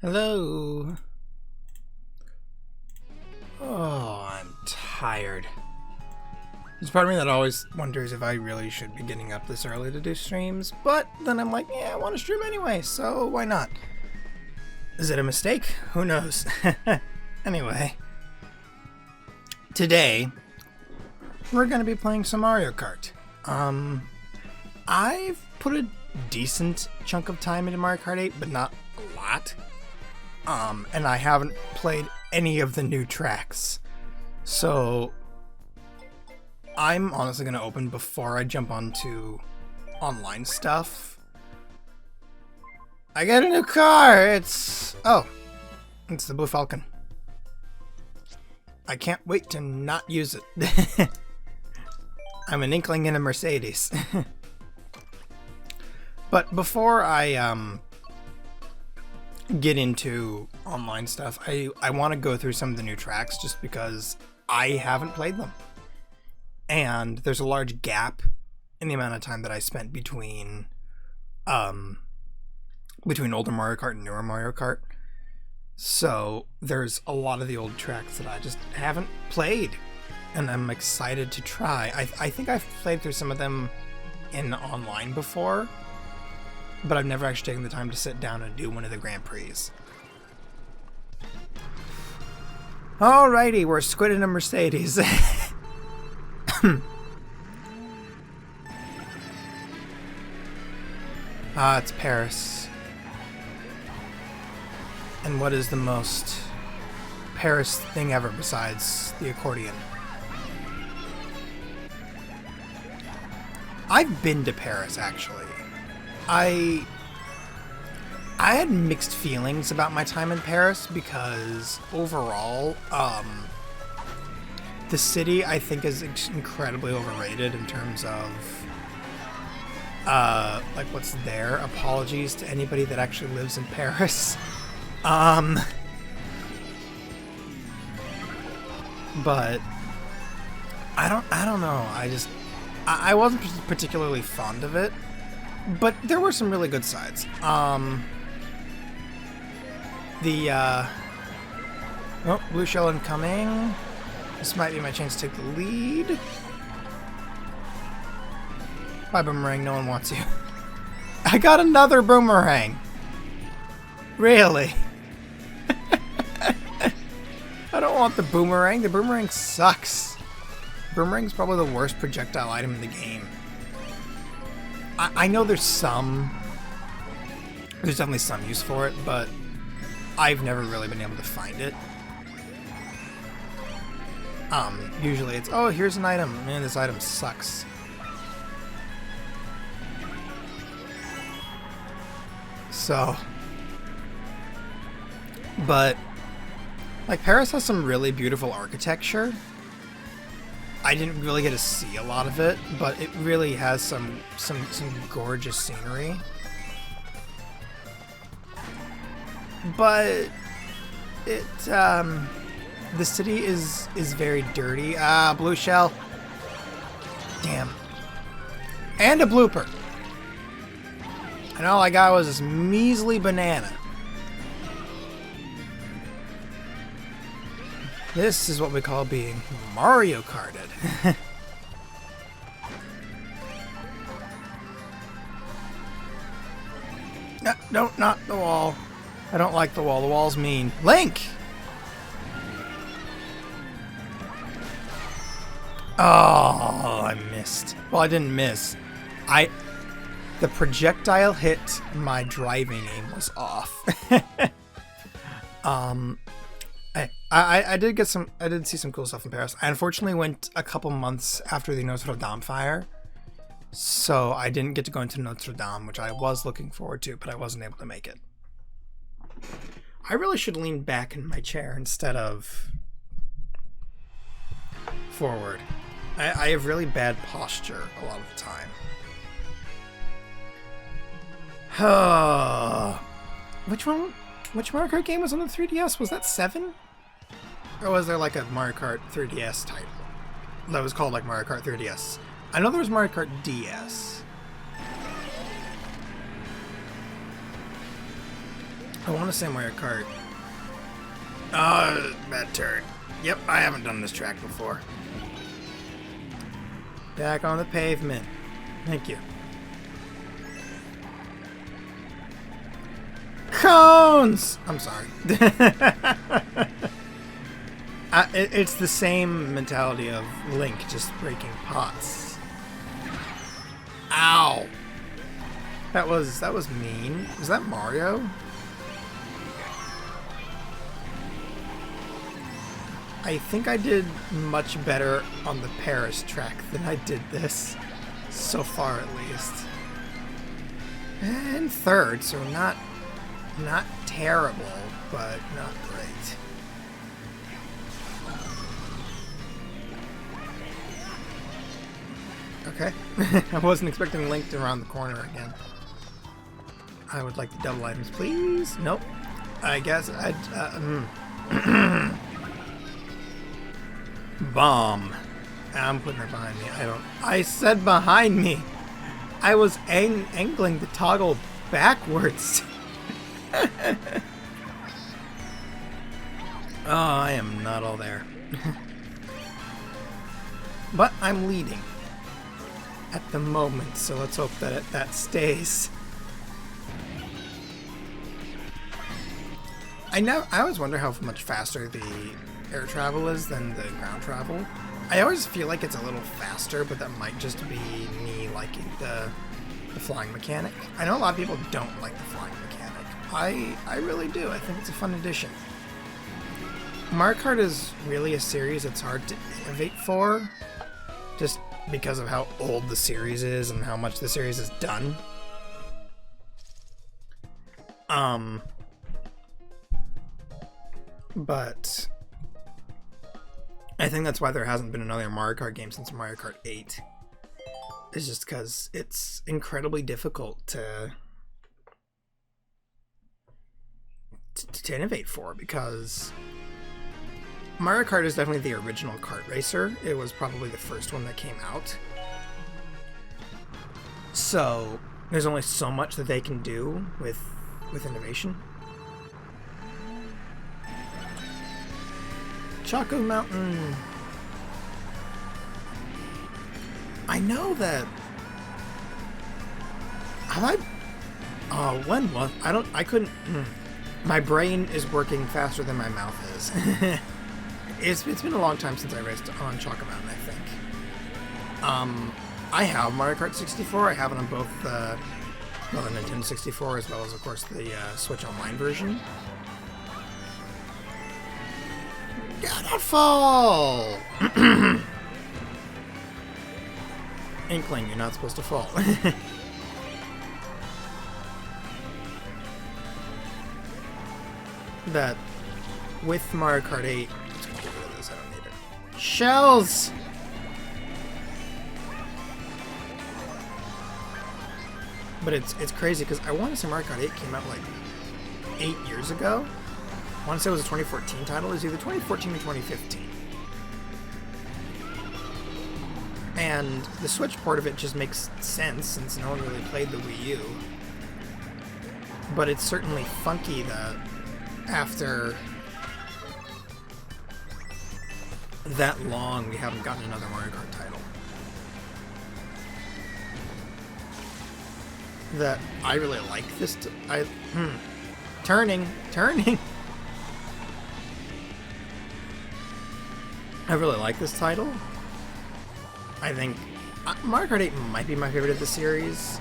Hello. Oh, I'm tired. There's part of me that always wonders if I really should be getting up this early to do streams, but then I'm like, yeah, I want to stream anyway, so why not? Is it a mistake? Who knows? Anyway, today we're going to be playing some Mario Kart. I've put a decent chunk of time into Mario Kart 8, but not a lot. And I haven't played any of the new tracks. So I'm honestly going to open before I jump onto online stuff. I got a new car! It's the Blue Falcon. I can't wait to not use it. I'm an inkling in a Mercedes. But before I get into online stuff, I want to go through some of the new tracks just because I haven't played them. And there's a large gap in the amount of time that I spent between older Mario Kart and newer Mario Kart. So there's a lot of the old tracks that I just haven't played, and I'm excited to try. I think I've played through some of them in online before, but I've never actually taken the time to sit down and do one of the Grand Prix. Alrighty, we're Squid in a Mercedes. It's Paris. And what is the most Paris thing ever besides the accordion? I've been to Paris, actually. I had mixed feelings about my time in Paris because overall, the city I think is incredibly overrated in terms of like what's there. Apologies to anybody that actually lives in Paris. But I don't know. I wasn't particularly fond of it, but there were some really good sides. Blue shell incoming. This might be my chance to take the lead. Bye, Boomerang. No one wants you. I got another Boomerang. Really? I don't want the Boomerang. The Boomerang sucks. Boomerang's probably the worst projectile item in the game. I know there's definitely some use for it, but I've never really been able to find it. Usually it's, oh, here's an item. Man, this item sucks. So, but like Paris has some really beautiful architecture. I didn't really get to see a lot of it, but it really has some gorgeous scenery. But it the city is very dirty. Blue shell. Damn. And a blooper. And all I got was this measly banana. This is what we call being Mario Karted. No, not the wall. I don't like the wall. The wall's mean. Link! Oh, I missed. Well, I didn't miss. The projectile hit my driving aim was off. I did see some cool stuff in Paris. I unfortunately went a couple months after the Notre Dame fire, so I didn't get to go into Notre Dame, which I was looking forward to, but I wasn't able to make it. I really should lean back in my chair instead of forward. I have really bad posture a lot of the time. Which Mario Kart game was on the 3DS? Was that 7? Or was there like a Mario Kart 3DS title that was called like Mario Kart 3DS? I know there was Mario Kart DS. I want to say Mario Kart. Bad turn. Yep, I haven't done this track before. Back on the pavement. Thank you. Cones! I'm sorry. It's the same mentality of Link just breaking pots. Ow! That was mean. Was that Mario? I think I did much better on the Paris track than I did this. So far, at least. And third, so not terrible, but not great. Okay. I wasn't expecting Link to round the corner again. I would like the double items, please. Nope. I guess I'd... Bomb. I'm putting her behind me. I said behind me. I was angling the toggle backwards. Oh, I am not all there. But I'm leading at the moment, so let's hope that that stays. I always wonder how much faster the air travel is than the ground travel. I always feel like it's a little faster, but that might just be me liking the flying mechanic. I know a lot of people don't like the flying mechanic. I really do. I think it's a fun addition. Mario Kart is really a series it's hard to innovate for, just because of how old the series is and how much the series has done. But I think that's why there hasn't been another Mario Kart game since Mario Kart 8. It's just because it's incredibly difficult to innovate for, because Mario Kart is definitely the original kart racer. It was probably the first one that came out. So there's only so much that they can do with innovation. Choco Mountain. I know that. Have I? When was? I couldn't. My brain is working faster than my mouth is. It's been a long time since I raced on Choco Mountain, I think. I have Mario Kart 64. I have it on both the Nintendo 64 as well as, of course, the Switch Online version. Gotta fall! Inkling, you're not supposed to fall. That with Mario Kart 8, let's get rid of this, I don't need it. Shells! But it's crazy because I want to say Mario Kart 8 came out like 8 years ago. I want to say it was a 2014 title. It was either 2014 or 2015. And the Switch port of it just makes sense since no one really played the Wii U. But it's certainly funky that after that long we haven't gotten another Mario Kart title. That I really like this. Turning. I really like this title. I think Mario Kart 8 might be my favorite of the series.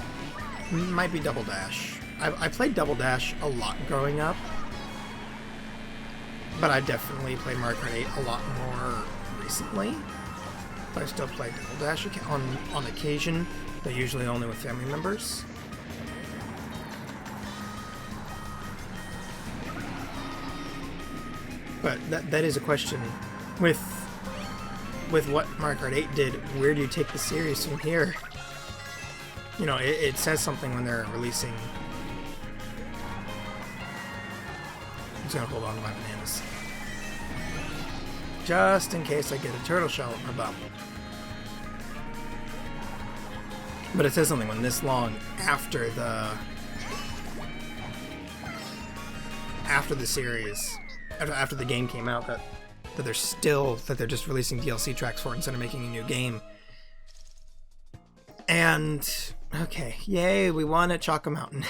Might be Double Dash. I played Double Dash a lot growing up, but I definitely played Mario Kart 8 a lot more recently. But I still play Double Dash on occasion, but usually only with family members. But that is a question. With what Mario Kart 8 did, where do you take the series from here? You know, it says something when they're releasing. I'm just gonna hold on to my bananas. Just in case I get a turtle shell in my bum. But it says something when this long after after the series, after the game came out, that they're just releasing DLC tracks for it instead of making a new game. And okay, yay, we won at Choco Mountain.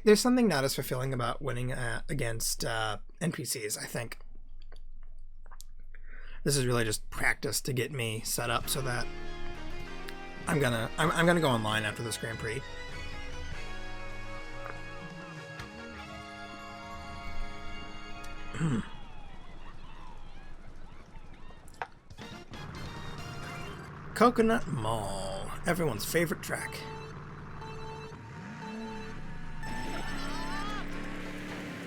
There's something not as fulfilling about winning against NPCs, I think. This is really just practice to get me set up so that I'm gonna go online after this Grand Prix. Coconut Mall, everyone's favorite track.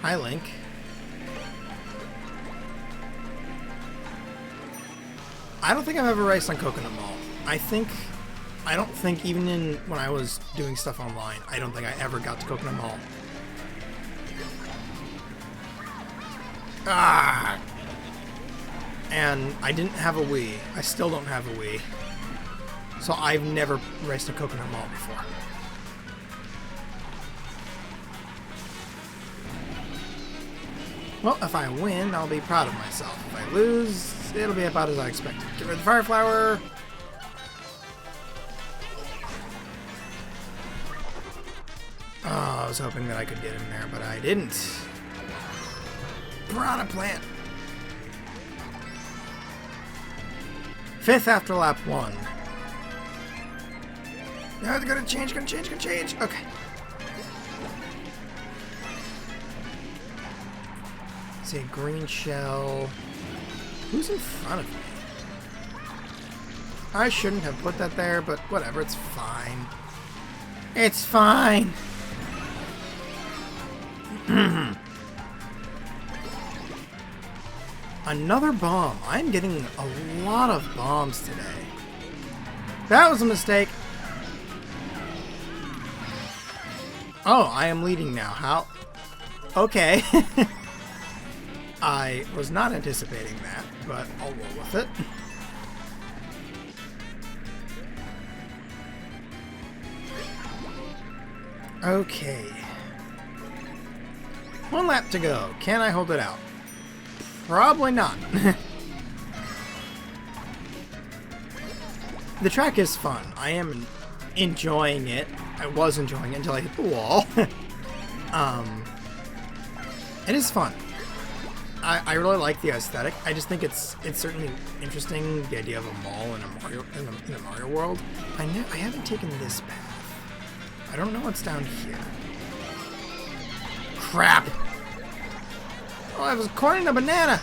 Hi, Link. I don't think I've ever raced on Coconut Mall. I don't think even when I was doing stuff online, I don't think I ever got to Coconut Mall. Ah! And I didn't have a Wii. I still don't have a Wii. So I've never raced a Coconut Mall before. Well, if I win, I'll be proud of myself. If I lose, it'll be about as I expected. Get rid of the Fire Flower. Oh, I was hoping that I could get him there, but I didn't. Piranha Plant. 5th after lap 1. No, it's gonna change. Okay. It's a green shell. Who's in front of me? I shouldn't have put that there, but whatever, it's fine. It's fine. Another bomb. I'm getting a lot of bombs today. That was a mistake. Oh, I am leading now. How? Okay. I was not anticipating that, but I'll roll with it. Okay. 1 lap to go. Can I hold it out? Probably not. The track is fun. I am enjoying it. I was enjoying it until I hit the wall. It is fun. I really like the aesthetic. I just think it's certainly interesting, the idea of a mall in a Mario world. I haven't taken this path. I don't know what's down here. Crap! Oh, I was cornering a banana!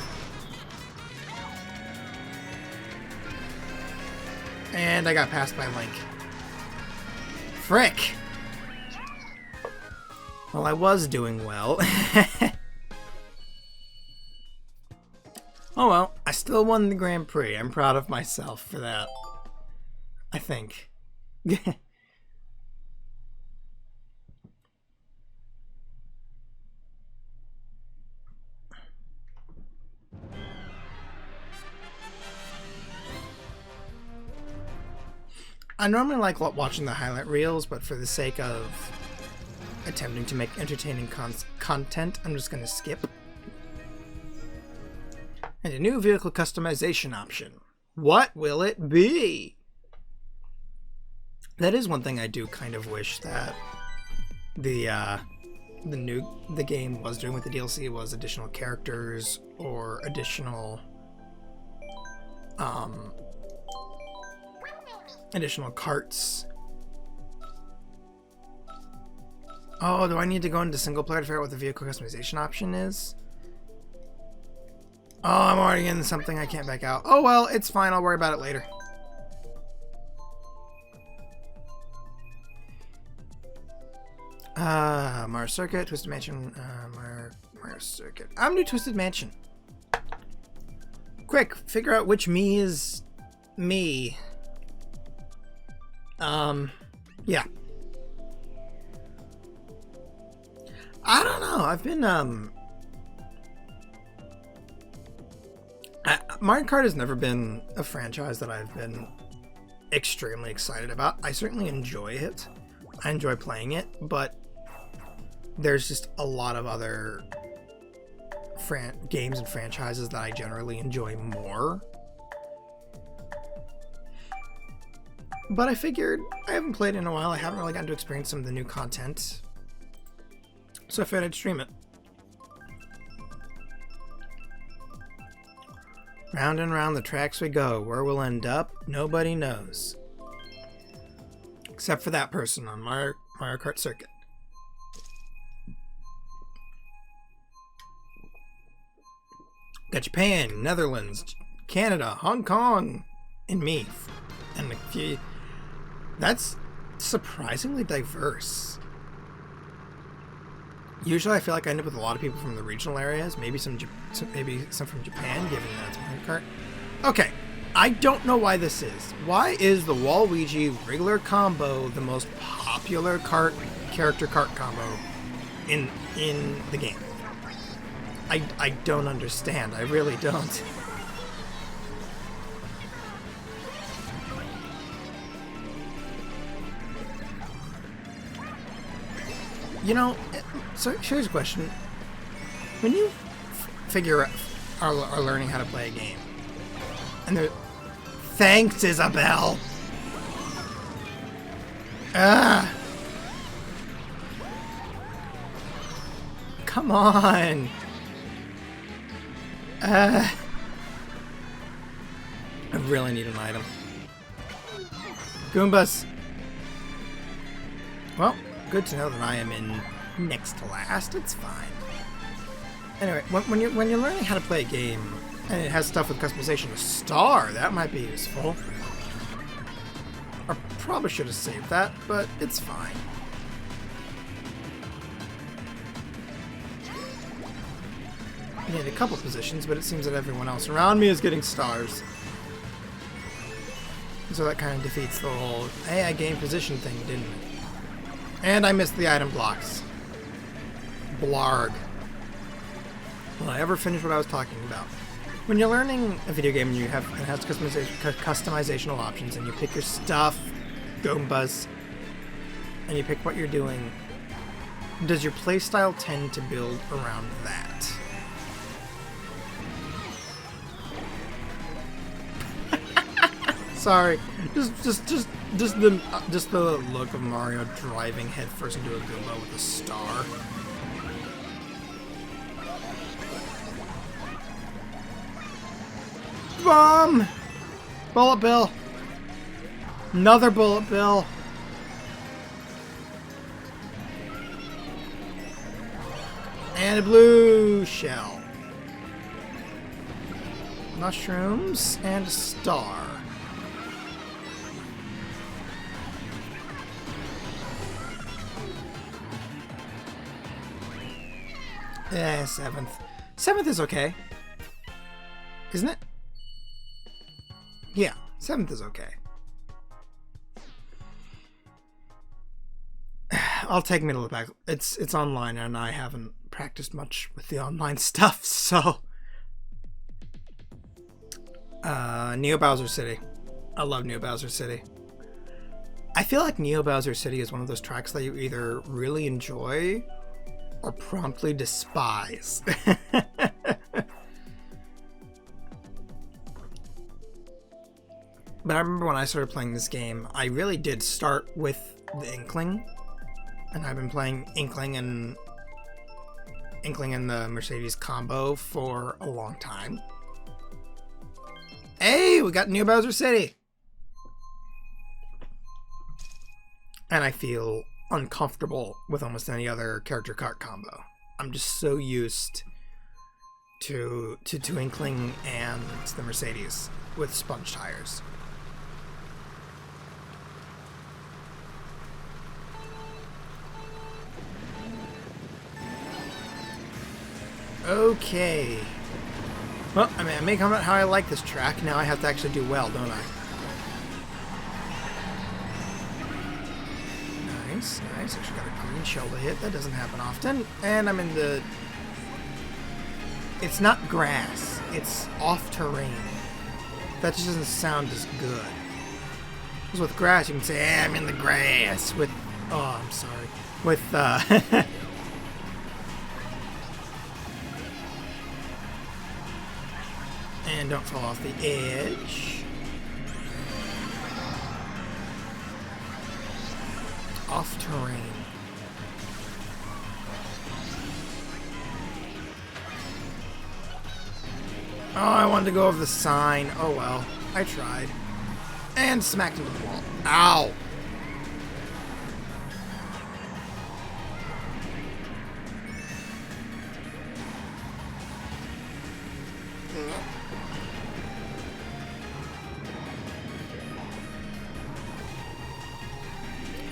And I got passed by Link. Frick! Well, I was doing well. Oh well, I still won the Grand Prix. I'm proud of myself for that. I think. I normally like watching the highlight reels, but for the sake of attempting to make entertaining content, I'm just going to skip. And a new vehicle customization option. What will it be? That is one thing I do kind of wish that the game was doing with the DLC was additional characters or additional carts. Oh, do I need to go into single player to figure out what the vehicle customization option is? Oh, I'm already in something I can't back out. Oh well, it's fine. I'll worry about it later. Mario Circuit, Twisted Mansion, Mario Circuit. I'm new Twisted Mansion. Quick, figure out which me is me. Yeah. I don't know. I've been, Mario Kart has never been a franchise that I've been extremely excited about. I certainly enjoy it. I enjoy playing it, but there's just a lot of other games and franchises that I generally enjoy more. But I figured I haven't played in a while. I haven't really gotten to experience some of the new content. So I figured I'd stream it. Round and round the tracks we go. Where we'll end up, nobody knows. Except for that person on Mario Kart circuit. Got Japan, Netherlands, Canada, Hong Kong, and me. And a few... That's surprisingly diverse. Usually I feel like I end up with a lot of people from the regional areas, maybe some from Japan, given that it's Mario Kart. Okay, I don't know why this is. Why is the Waluigi regular combo the most popular character kart combo in the game? I don't understand. I really don't. You know, so here's a question. When you are learning how to play a game, and they're... Thanks, Isabel! Ah! Come on! I really need an item. Goombas! Well, good to know that I am in next to last. It's fine. Anyway, when you're learning how to play a game, and it has stuff with customization, a star, that might be useful. I probably should have saved that, but it's fine. I need a couple positions, but it seems that everyone else around me is getting stars. So that kind of defeats the whole, hey, I gained position thing, didn't it? And I missed the item blocks. Blarg. Will I ever finish what I was talking about? When you're learning a video game and it has customizational options, and you pick your stuff, Goombas, and you pick what you're doing, does your playstyle tend to build around that? Sorry, just the look of Mario driving headfirst into a Goomba with a star. Bomb! Bullet bill. Another bullet bill. And a blue shell. Mushrooms and a star. Yeah, 7th. 7th is okay. Isn't it? Yeah, 7th is okay. I'll take middle of the pack. It's online, and I haven't practiced much with the online stuff, so... Neo Bowser City. I love Neo Bowser City. I feel like Neo Bowser City is one of those tracks that you either really enjoy or promptly despise. But I remember when I started playing this game, I really did start with the Inkling, and I've been playing Inkling and the Mercedes combo for a long time. Hey, we got New Bowser City! And I feel uncomfortable with almost any other character kart combo. I'm just so used to Inkling and the Mercedes with sponge tires. Okay. Well, I mean, I may comment how I like this track. Now I have to actually do well, don't I? Nice, nice. Actually got a green shell to hit. That doesn't happen often. And I'm in the... It's not grass. It's off-terrain. That just doesn't sound as good. Because with grass, you can say, hey, I'm in the grass. With... Oh, I'm sorry. With, And don't fall off the edge. Off terrain. Oh, I wanted to go over the sign. Oh well, I tried. And smacked into the wall. Ow!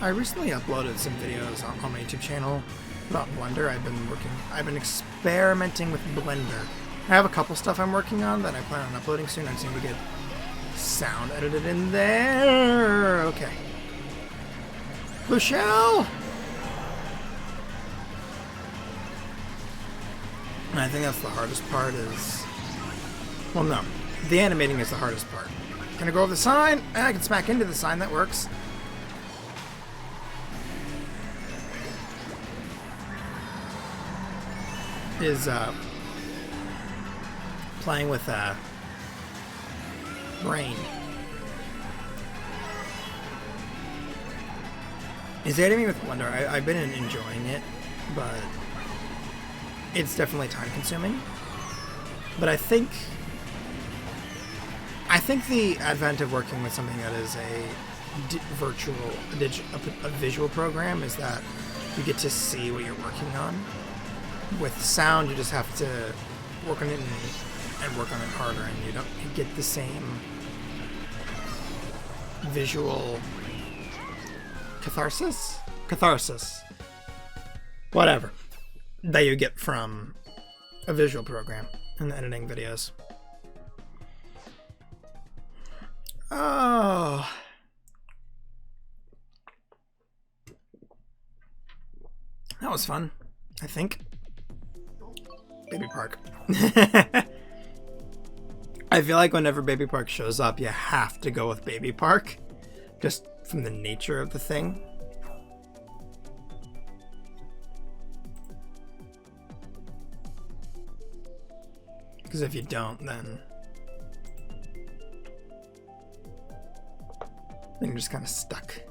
I recently uploaded some videos on my YouTube channel about Blender. I've been experimenting with Blender. I have a couple stuff I'm working on that I plan on uploading soon. I just need to get sound edited in there. Okay. Blue shell! And I think that's the hardest part is... Well, no. The animating is the hardest part. Can I go over the sign? And I can smack into the sign. That works. Is, playing with, brain. Is animating with Blender? I've been enjoying it, but it's definitely time consuming. But I think the advent of working with something that is a visual program is that you get to see what you're working on. With sound, you just have to work on it and work on it harder, and you get the same visual catharsis, whatever, that you get from a visual program in editing videos. Oh, that was fun, I think. Baby Park. I feel like whenever Baby Park shows up, you have to go with Baby Park, just from the nature of the thing. Because if you don't, then you're just kind of stuck.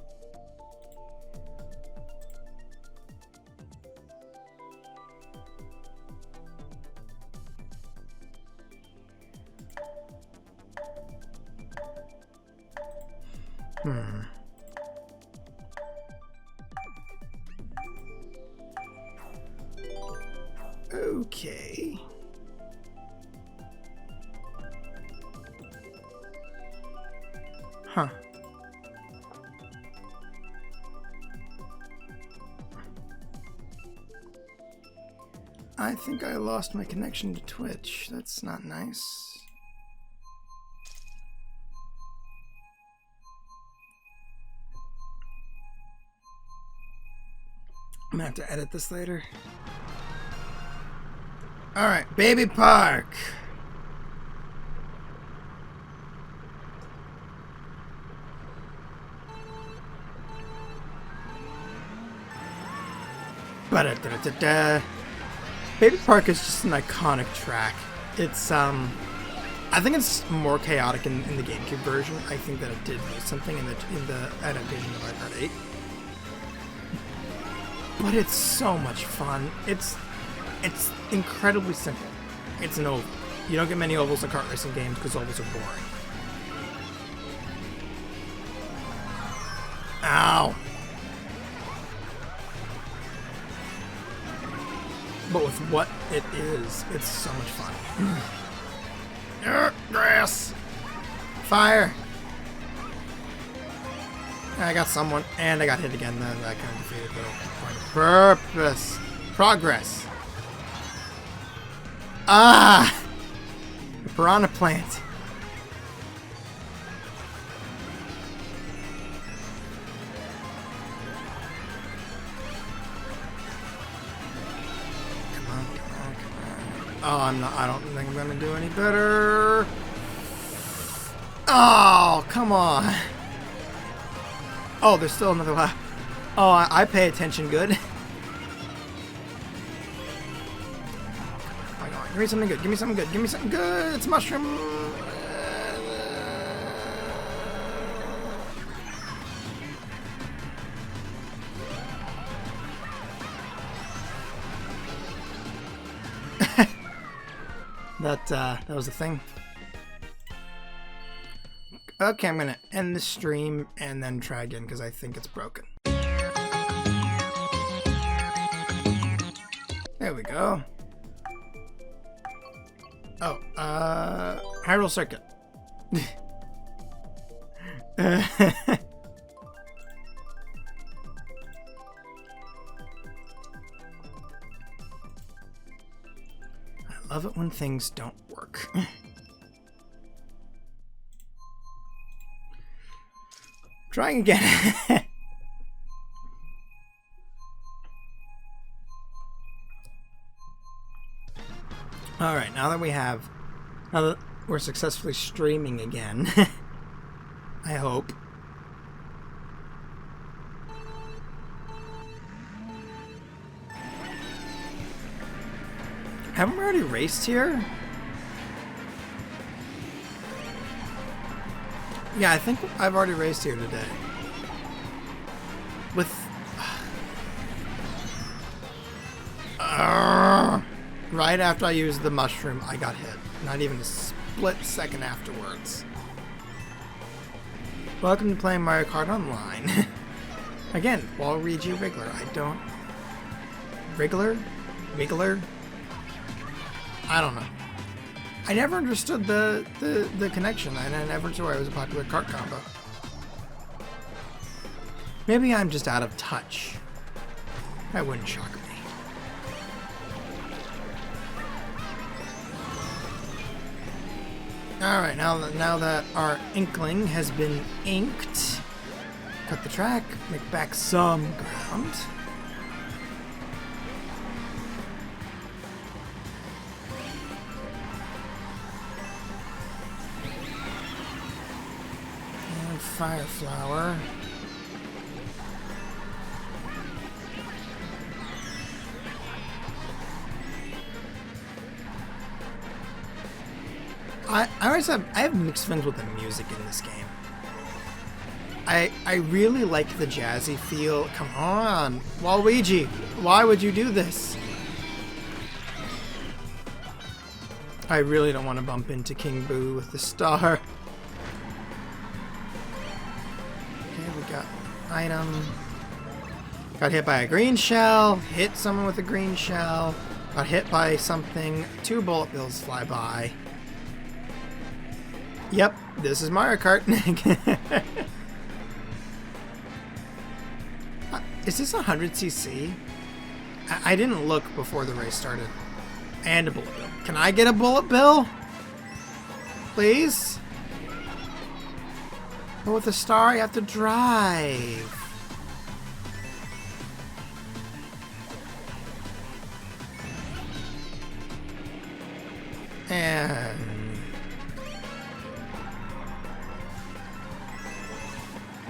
Okay. Huh. I think I lost my connection to Twitch. That's not nice. I'm gonna have to edit this later. Alright, Baby Park. Ba-da-da-da-da. Baby Park is just an iconic track. It's, I think it's more chaotic in the GameCube version. I think that it did lose something in the adaptation of Mario Kart 8. But it's so much fun. It's incredibly simple. It's an oval. You don't get many ovals in kart racing games because ovals are boring. Ow! But with what it is, it's so much fun. Grass! Fire! I got someone, and I got hit again. That kind of defeated the point of purpose. Progress. Ah! The piranha plant. Come on, come on, come on. Oh, I don't think I'm gonna do any better. Oh, come on. Oh, there's still another lap. Oh, I pay attention good. Am I going? Give me something good. Give me something good. Give me something good. It's mushroom. That was a thing. Okay, I'm gonna end the stream and then try again because I think it's broken. There we go. Oh, Hyrule Circuit. I love it when things don't work. Trying again. Alright, now that we're successfully streaming again, I hope. Haven't we already raced here? Yeah, I think I've already raced here today. With... right after I used the mushroom, I got hit. Not even a split second afterwards. Welcome to playing Mario Kart Online. Again, Waluigi Wriggler. I don't... Wriggler? Wiggler? I don't know. I never understood the connection, and I never knew it was a popular kart combo. Maybe I'm just out of touch. That wouldn't shock me. Alright, now that our inkling has been inked, cut the track, make back some ground. And fire flower. I have mixed feelings with the music in this game. I really like the jazzy feel. Come on, Waluigi, why would you do this? I really don't want to bump into King Boo with the star. Okay, we got item. Got hit by a green shell. Hit someone with a green shell. Got hit by something. 2 bullet bills fly by. Yep, this is Mario Kart. Is this 100cc? I didn't look before the race started. And a bullet bill. Can I get a bullet bill? Please? But with a star, you have to drive. And...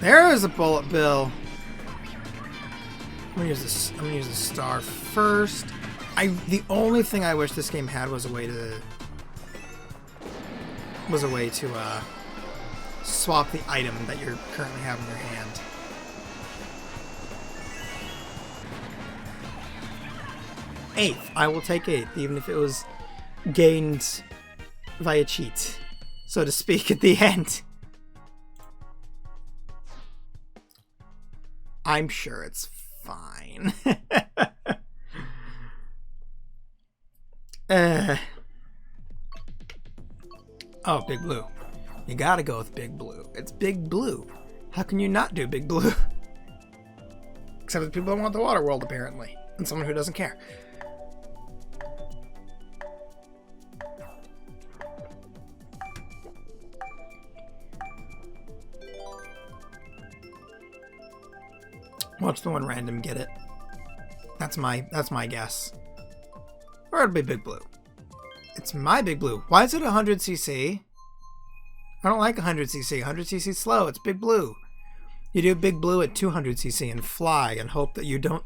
there's a bullet bill. I'm gonna use this. I'm gonna use the star first. The only thing I wish this game had was a way to swap the item that you currently have in your hand. Eighth. I will take 8th, even if it was gained via cheat, so to speak, at the end. I'm sure it's fine. Oh, Big Blue. You gotta go with Big Blue. It's Big Blue. How can you not do Big Blue? Except for people that want the water world, apparently. And someone who doesn't care. Watch the one random get it. That's my guess. Or it'll be Big Blue. It's my Big Blue. Why is it 100cc? I don't like 100cc. 100cc slow. It's Big Blue. You do Big Blue at 200cc and fly and hope that you don't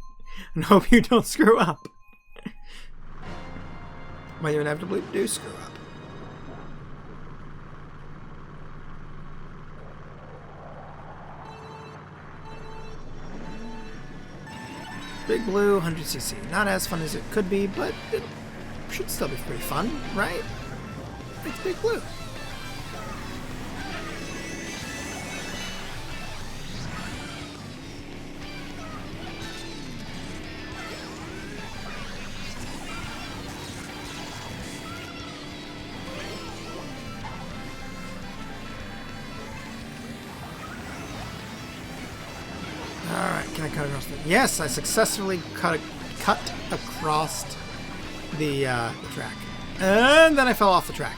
screw up. when you inevitably do screw up. Big Blue, 100cc. Not as fun as it could be, but it should still be pretty fun, right? It's Big Blue. Alright, can I cut across the... Yes, I successfully cut across the track. And then I fell off the track.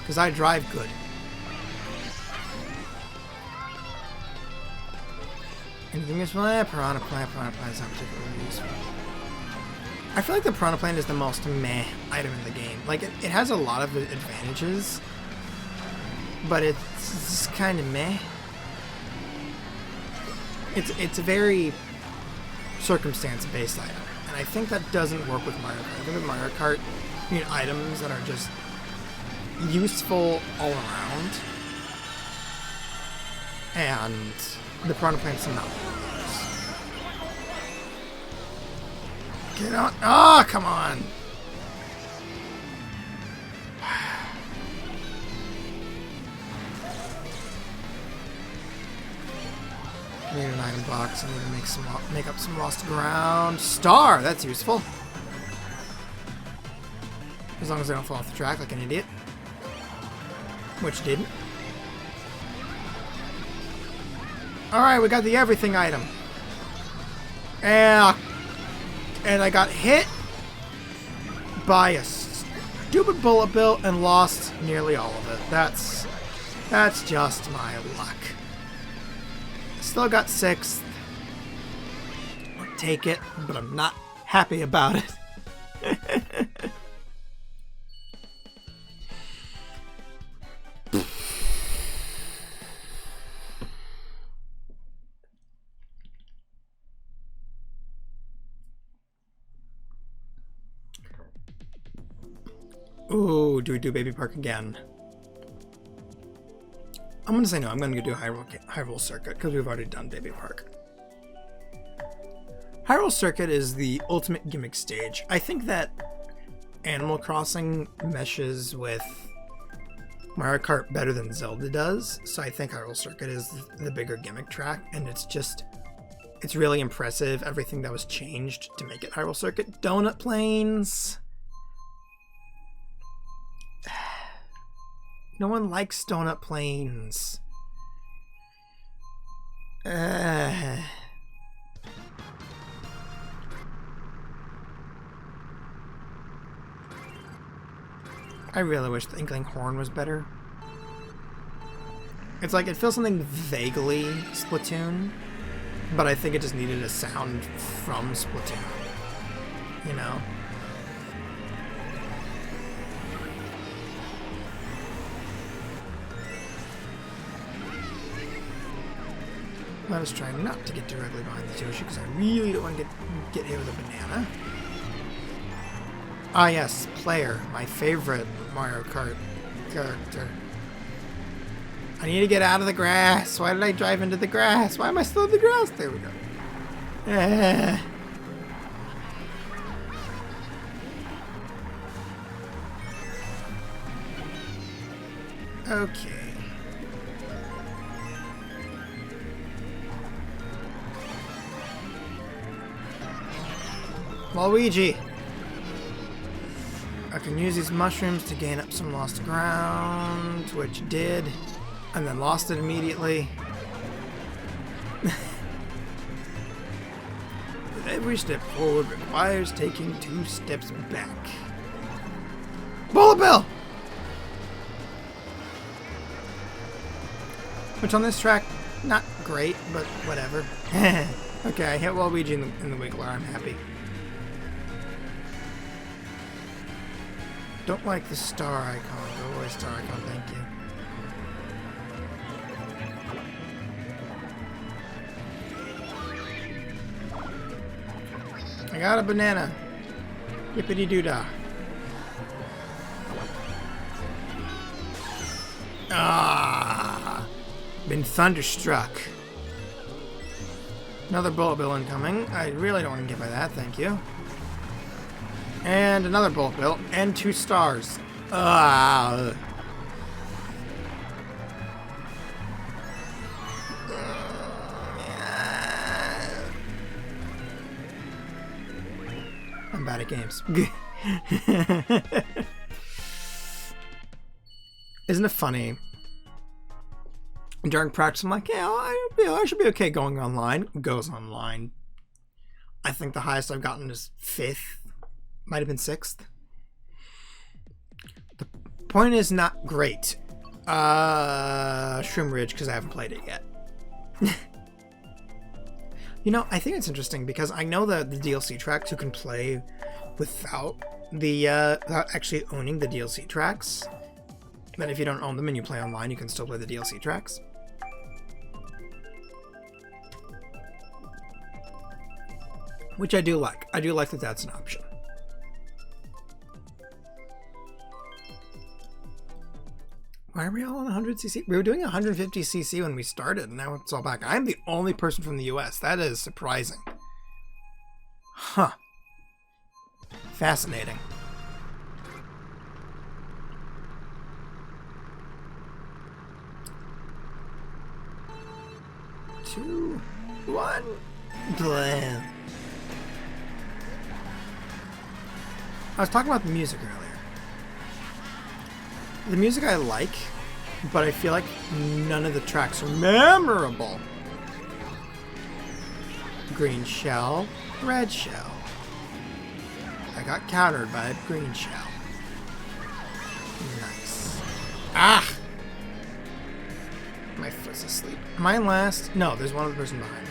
Because I drive good. Anything useful? Piranha Plant is not particularly useful. I feel like the Piranha Plant is the most meh item in the game. Like, it has a lot of advantages, but it's just kind of meh. It's a very circumstance-based item, and I think that doesn't work with Mario Kart. I think with Mario Kart, you need items that are just useful all around, and the Piranha Plant's not one of those. Get on! Oh, come on! I need an item box. I need to make up some lost ground. Star! That's useful. As long as I don't fall off the track like an idiot. Which didn't. Alright, we got the everything item. And I got hit by a stupid bullet bill and lost nearly all of it. That's just my luck. Still got 6th. I'll take it, but I'm not happy about it. Ooh, do we do Baby Park again? I'm going to say no. I'm going to do Hyrule Circuit because we've already done Baby Park. Hyrule Circuit is the ultimate gimmick stage. I think that Animal Crossing meshes with Mario Kart better than Zelda does, so I think Hyrule Circuit is the bigger gimmick track, and it's really impressive, everything that was changed to make it Hyrule Circuit. Donut Plains! No one likes Donut Plains. I really wish the Inkling Horn was better. It's like, it feels something vaguely Splatoon, but I think it just needed a sound from Splatoon. You know? I was trying not to get directly behind the Yoshi because I really don't want to get hit with a banana. Ah yes, Player, my favorite Mario Kart character. I need to get out of the grass. Why did I drive into the grass? Why am I still in the grass? There we go. Okay. Luigi! I can use these mushrooms to gain up some lost ground, which did, and then lost it immediately. Every step forward requires taking 2 steps back. Bullet Bill! Which on this track, not great, but whatever. Okay, I hit Waluigi in the Wiggler, I'm happy. Don't like the star icon. Go away, star icon, thank you. I got a banana. Yippity-doo-dah. Ah! Been thunderstruck. Another bullet bill incoming. I really don't want to get by that, thank you. And another bullet bill, and 2 stars. Ah! I'm bad at games. Isn't it funny? During practice, I'm like, yeah, I should be okay going online. Goes online. I think the highest I've gotten is 5th. Might have been 6th. The point is not great. Shroom Ridge, because I haven't played it yet. You know, I think it's interesting because I know that the DLC tracks you can play without without actually owning the DLC tracks. But if you don't own them and you play online, you can still play the DLC tracks. Which I do like. I do like that that's an option. Why are we all on 100cc? We were doing 150cc when we started, and now it's all back. I'm the only person from the US. That is surprising. Huh. Fascinating. Two, one, blam. I was talking about the music earlier. The music I like, but I feel like none of the tracks are memorable. Green shell, red shell. I got countered by a green shell. Nice. Ah! My foot's asleep. Am I last? No, there's one other person behind me.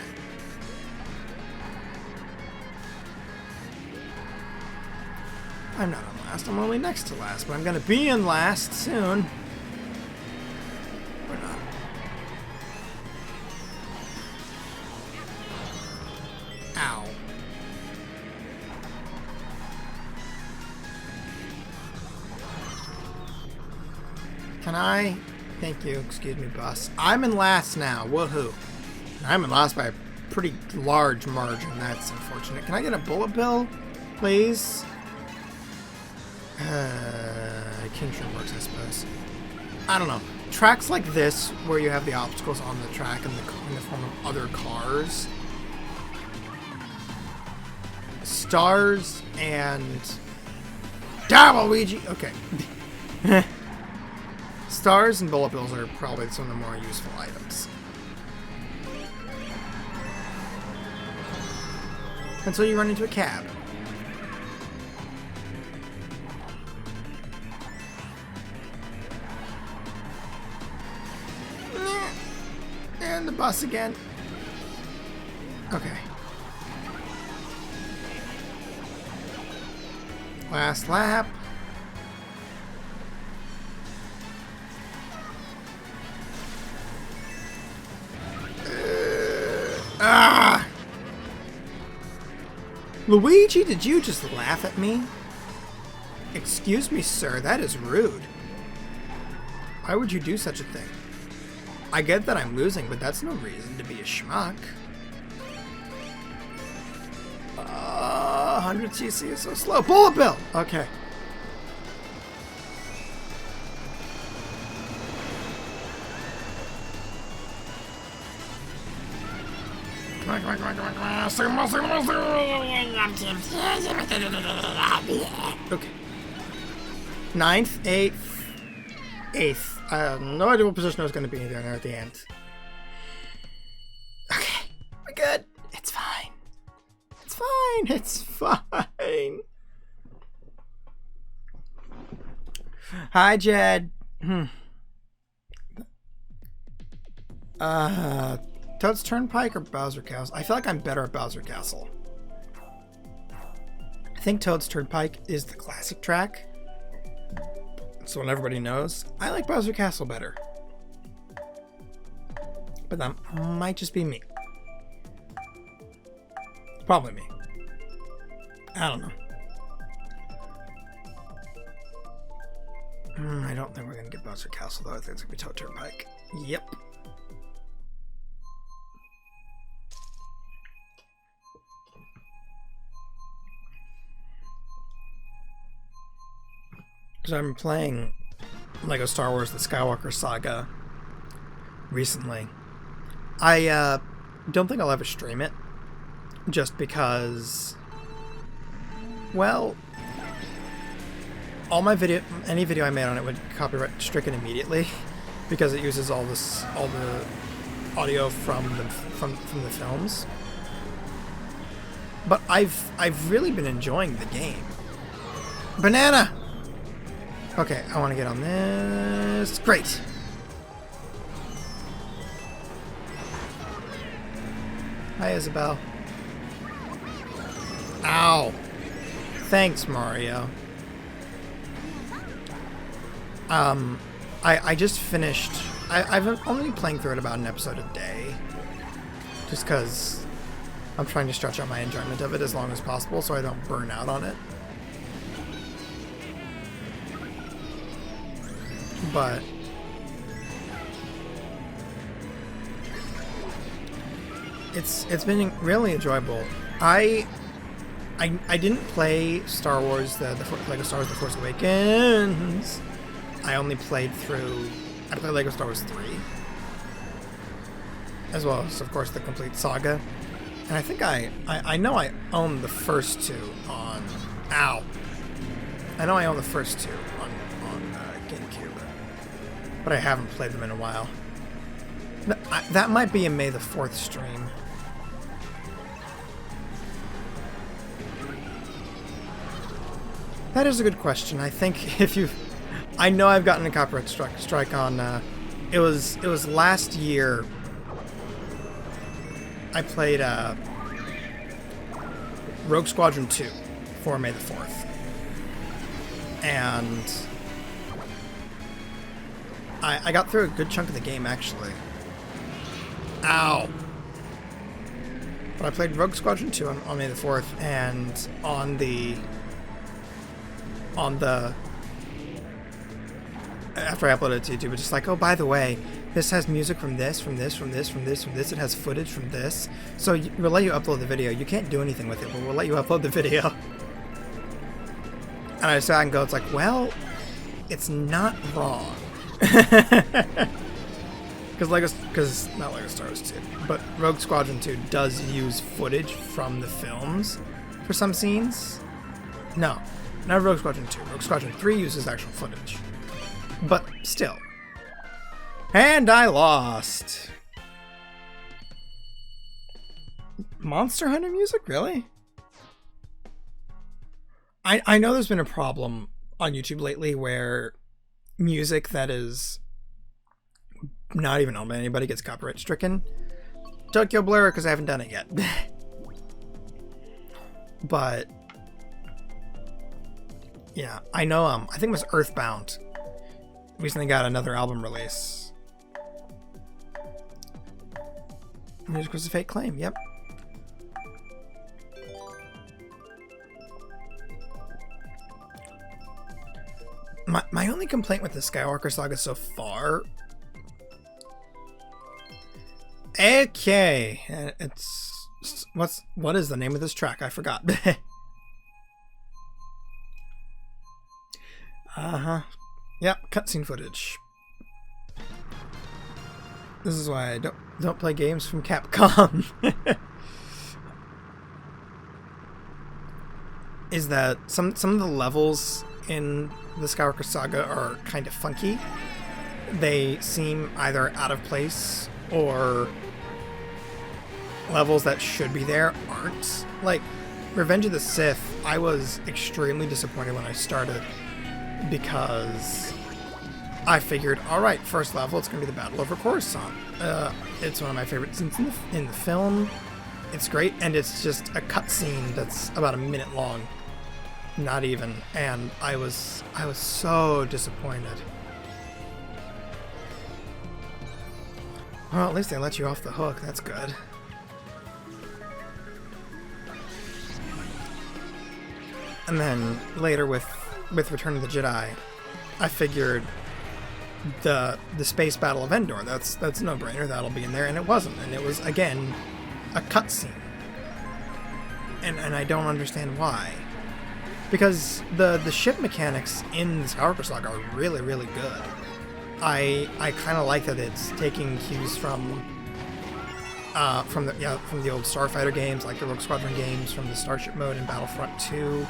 I'm not on last. I'm only next to last, but I'm gonna be in last soon. Or not. Ow. Can I? Thank you. Excuse me, boss. I'm in last now. Woohoo. I'm in last by a pretty large margin. That's unfortunate. Can I get a bullet bill, please? King Shroom works, I suppose. I don't know. Tracks like this, where you have the obstacles on the track in the form of other cars. Stars and... Luigi! Okay. Stars and bullet bills are probably some of the more useful items. Until you run into a cab. And the bus again. Okay. Last lap. Luigi, did you just laugh at me? Excuse me, sir, that is rude. Why would you do such a thing? I get that I'm losing, but that's no reason to be a schmuck. 100cc is so slow. Bullet bill! Okay. Okay. 9th, 8th, 8th. I have no idea what position I was going to be there at the end. Okay. We're good. It's fine. It's fine. It's fine. Hi, Jed. Toad's Turnpike or Bowser Castle? I feel like I'm better at Bowser Castle. I think Toad's Turnpike is the classic track. So when everybody knows, I like Bowser Castle better. But that might just be me. Probably me. I don't know. I don't think we're gonna get Bowser Castle though. I think it's gonna be Toad Turnpike. Yep. So I'm playing Lego Star Wars The Skywalker Saga recently. I don't think I'll ever stream it, just because, well, any video I made on it would copyright stricken immediately because it uses all the audio from the films. But I've really been enjoying the game. Banana. Okay, I want to get on this. Great. Hi, Isabel. Ow. Thanks, Mario. I just finished... I've only been playing through it about an episode a day. Just because I'm trying to stretch out my enjoyment of it as long as possible so I don't burn out on it. But it's been really enjoyable. I didn't play Star Wars Lego Star Wars: The Force Awakens. I played Lego Star Wars 3, as well as of course the complete saga. And I think I know I own the first two on. Ow! I know I own the first two on GameCube. But I haven't played them in a while. That might be a May the 4th stream. That is a good question. I think I know I've gotten a copyright strike on, it was last year I played, Rogue Squadron 2 for May the 4th. And I got through a good chunk of the game, actually. Ow! But I played Rogue Squadron 2 on May the 4th, and after I uploaded it to YouTube, it's just like, oh, by the way, this has music from this. It has footage from this. So we'll let you upload the video. You can't do anything with it, but we'll let you upload the video. And I sat and go, it's like, well, it's not wrong. Because not Lego Star Wars 2, but Rogue Squadron 2 does use footage from the films for some scenes. No, not Rogue Squadron 2. Rogue Squadron 3 uses actual footage. But still. And I lost. Monster Hunter music? Really? I know there's been a problem on YouTube lately where music that is not even owned by anybody gets copyright stricken. Tokyo Blur, because I haven't done it yet. But yeah, I know I think it was Earthbound recently got another album release. Music was a fake claim, yep. My only complaint with the Skywalker Saga so far... Okay, what is the name of this track? I forgot. Yep, cutscene footage. This is why I don't play games from Capcom. Is that some of the levels in the Skywalker Saga are kind of funky. They seem either out of place or levels that should be there aren't. Like Revenge of the Sith, I was extremely disappointed when I started because I figured, alright, first level, it's going to be the Battle over Coruscant. It's one of my favorite scenes in the film. It's great, and it's just a cutscene that's about a minute long. Not even. And I was so disappointed. Well, at least they let you off the hook. That's good. And then later with Return of the Jedi, I figured the space battle of Endor, that's a no-brainer, that'll be in there, and it wasn't, and it was again a cutscene. And I don't understand why. Because the ship mechanics in the Skywalker Saga are really, really good. I kind of like that it's taking cues from the old Starfighter games, like the Rogue Squadron games, from the Starship mode in Battlefront 2.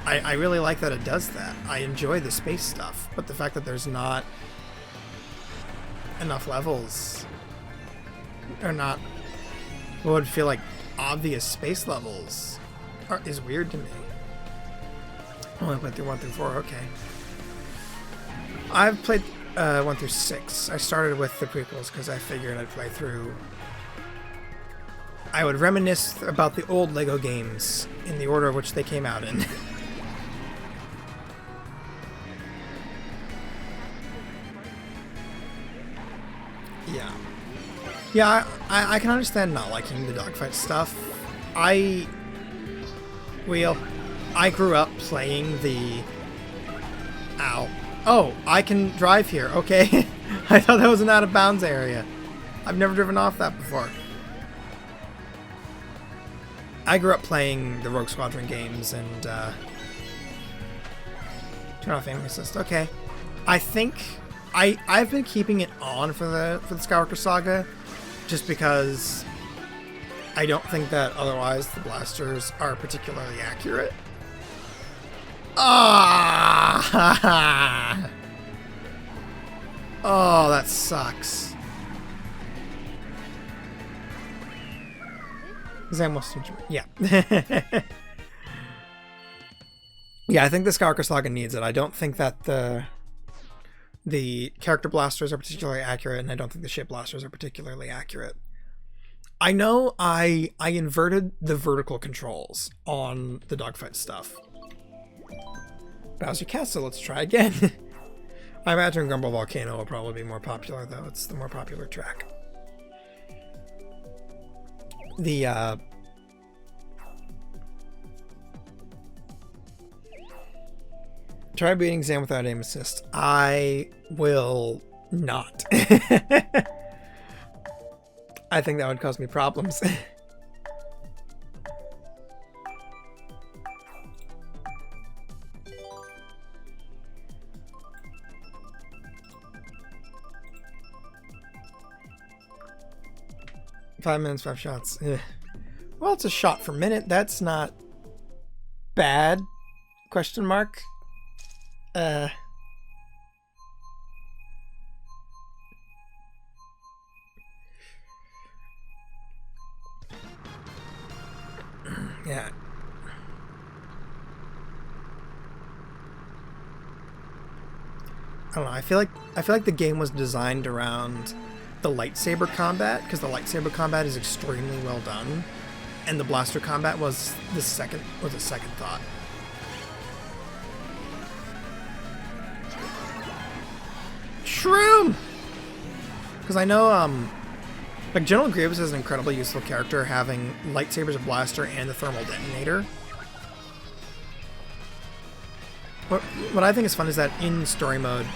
I really like that it does that. I enjoy the space stuff, but the fact that there's not enough levels, or not what would feel like obvious space levels, is weird to me. I only played through 1 through 4, okay. I've played 1 through 6. I started with the prequels because I figured I'd play through. I would reminisce about the old LEGO games in the order of which they came out in. Yeah, I can understand not liking the dogfight stuff. I grew up playing the... Ow. Oh, I can drive here. Okay. I thought that was an out-of-bounds area. I've never driven off that before. I grew up playing the Rogue Squadron games and turn off aim assist. Okay. I think I've been keeping it on for the Skywalker Saga just because I don't think that otherwise the blasters are particularly accurate. Ah! Oh, that sucks. Yeah. Yeah, I think the Skywalker Saga needs it. I don't think that the character blasters are particularly accurate, and I don't think the ship blasters are particularly accurate. I know I inverted the vertical controls on the dogfight stuff. Bowser Castle, let's try again. I imagine Grumble Volcano will probably be more popular, though. It's the more popular track. Try beating Zam without aim assist. I will not. I think that would cause me problems. Five minutes, 5 shots. Ugh. Well, it's a shot per minute. That's not bad. Question mark. Yeah. I don't know. I feel like the game was designed around the lightsaber combat, because the lightsaber combat is extremely well done, and the blaster combat was a second thought. Shroom! Because I know, like, General Grievous is an incredibly useful character, having lightsabers, a blaster, and the thermal detonator. What I think is fun is that in story mode,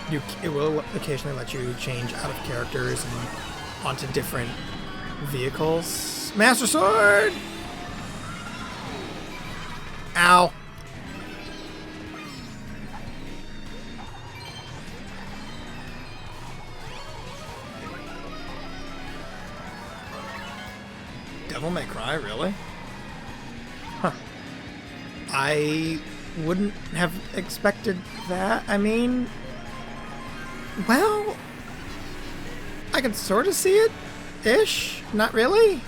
it will occasionally let you change out of characters and onto different vehicles. Master Sword! Ow. Devil May Cry, really? Huh. I wouldn't have expected that. I mean, well, I can sort of see it ish. Not really.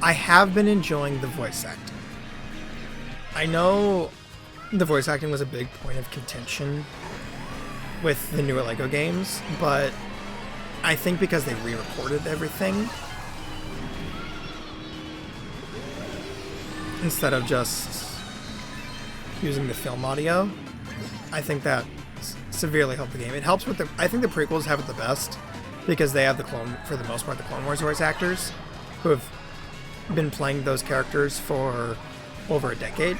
I have been enjoying the voice acting. I know the voice acting was a big point of contention with the newer LEGO games, but I think because they re-recorded everything instead of just using the film audio, I think that severely helped the game. It helps with I think the prequels have it the best because they have for the most part, the Clone Wars voice actors who have been playing those characters for over a decade.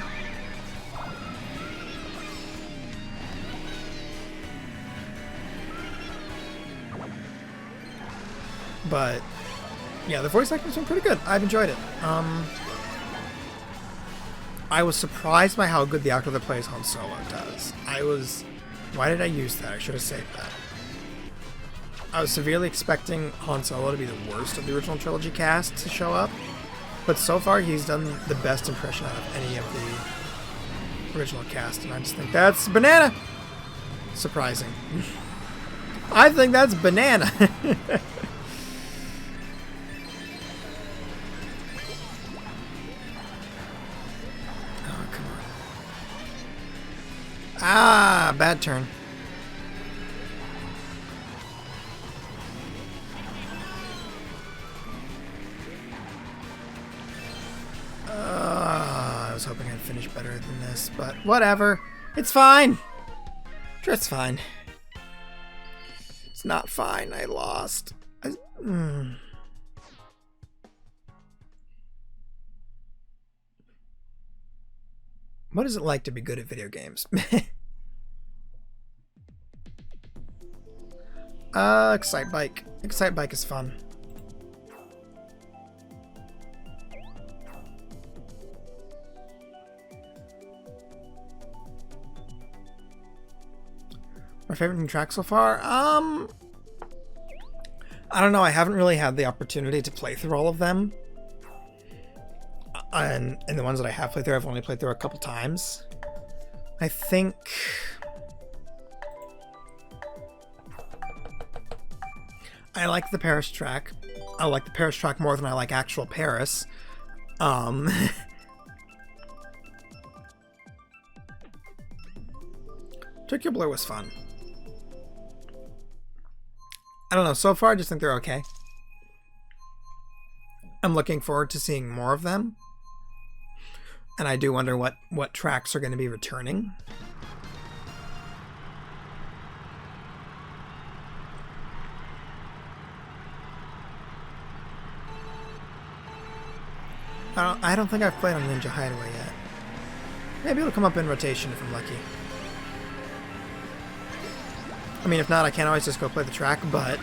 But yeah, the voice acting's been pretty good. I've enjoyed it. I was surprised by how good the actor that plays Han Solo does. Why did I use that? I should have saved that. I was severely expecting Han Solo to be the worst of the original trilogy cast to show up, but so far he's done the best impression out of any of the original cast, and I just think that's banana! Surprising. I think that's banana! Oh, come on. Ah, bad turn. I was hoping I'd finish better than this, but whatever. It's fine. Sure, it's fine. It's not fine. I lost. What is it like to be good at video games? Excite Bike. Excite Bike is fun. My favorite new track so far? I don't know. I haven't really had the opportunity to play through all of them. And the ones that I have played through, I've only played through a couple times. I think... I like the Paris track. I like the Paris track more than I like actual Paris. Tokyo Blur was fun. I don't know, so far I just think they're okay. I'm looking forward to seeing more of them. And I do wonder what tracks are going to be returning. I don't think I've played on Ninja Hideaway yet. Maybe it'll come up in rotation if I'm lucky. I mean, if not, I can't always just go play the track, but...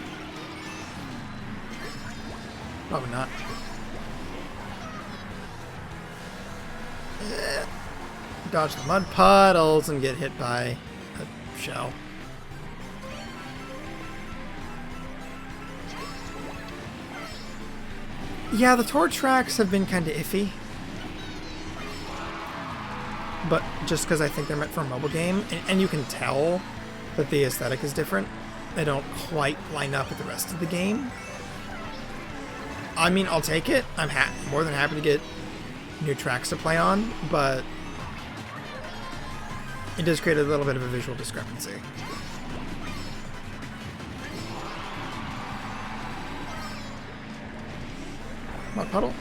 probably not. Dodge the mud puddles and get hit by a shell. Yeah, the tour tracks have been kind of iffy. But just because I think they're meant for a mobile game, and you can tell that the aesthetic is different. They don't quite line up with the rest of the game. I mean, I'll take it. I'm more than happy to get new tracks to play on, but it does create a little bit of a visual discrepancy. Mud puddle.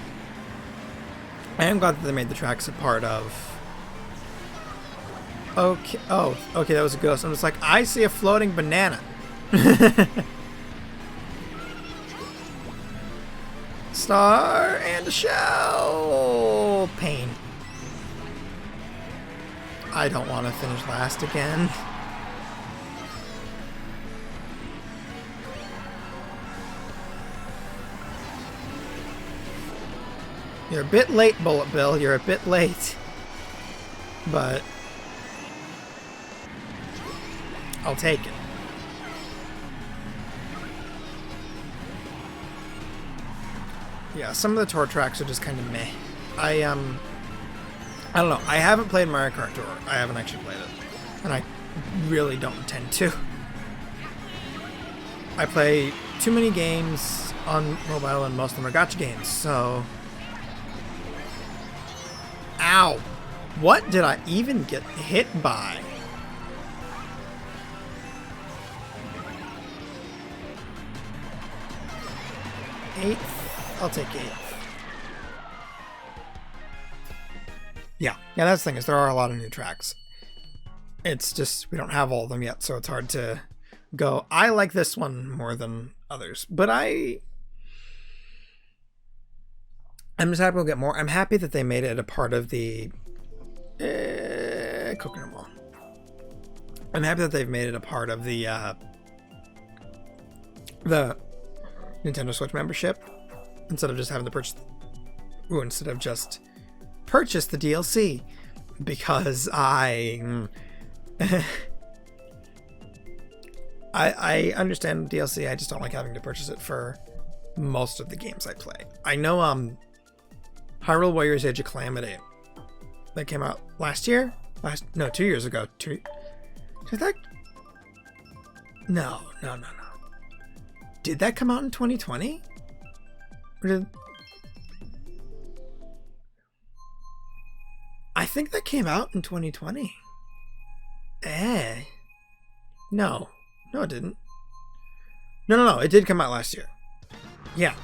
I am glad that they made the tracks a part of... Okay. Oh, okay, that was a ghost. I'm just like, I see a floating banana. Star and a shell. Pain. I don't want to finish last again. You're a bit late, Bullet Bill. You're a bit late. But I'll take it. Yeah, some of the tour tracks are just kind of meh. I don't know. I haven't played Mario Kart Tour. I haven't actually played it. And I really don't intend to. I play too many games on mobile and most of them are gacha games, so... Ow! What did I even get hit by? Eighth? I'll take eighth. Yeah, that's the thing, is there are a lot of new tracks. It's just, we don't have all of them yet, so it's hard to go, I like this one more than others. But I I'm just happy we'll get more. I'm happy that they made it a part of the Coconut Mall. I'm happy that they've made it a part of the Nintendo Switch membership instead of just having to purchase. Instead of just purchase the DLC, because I understand DLC. I just don't like having to purchase it for most of the games I play. I know Hyrule Warriors Age of Calamity that came out last year. 2 years ago. Did that? No. Did that come out in 2020? Or did? I think that came out in 2020. No, it didn't. No, it did come out last year. Yeah,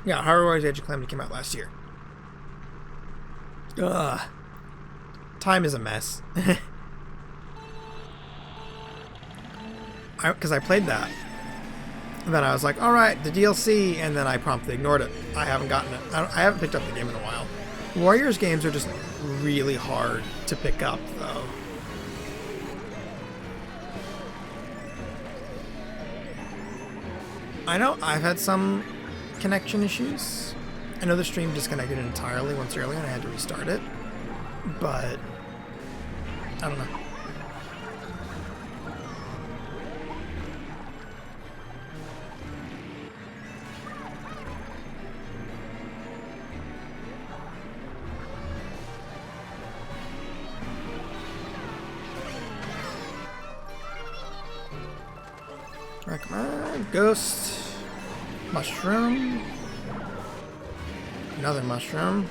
Hyrule Warriors Age of Calamity came out last year. Ugh. Time is a mess. Because I played that. And then I was like, alright, the DLC, and then I promptly ignored it. I haven't gotten it. I haven't picked up the game in a while. Warriors games are just really hard to pick up, though. I know I've had some connection issues. I know the stream disconnected entirely once earlier and I had to restart it. But I don't know. Right, come on. Ghost. Mushroom. Another mushroom.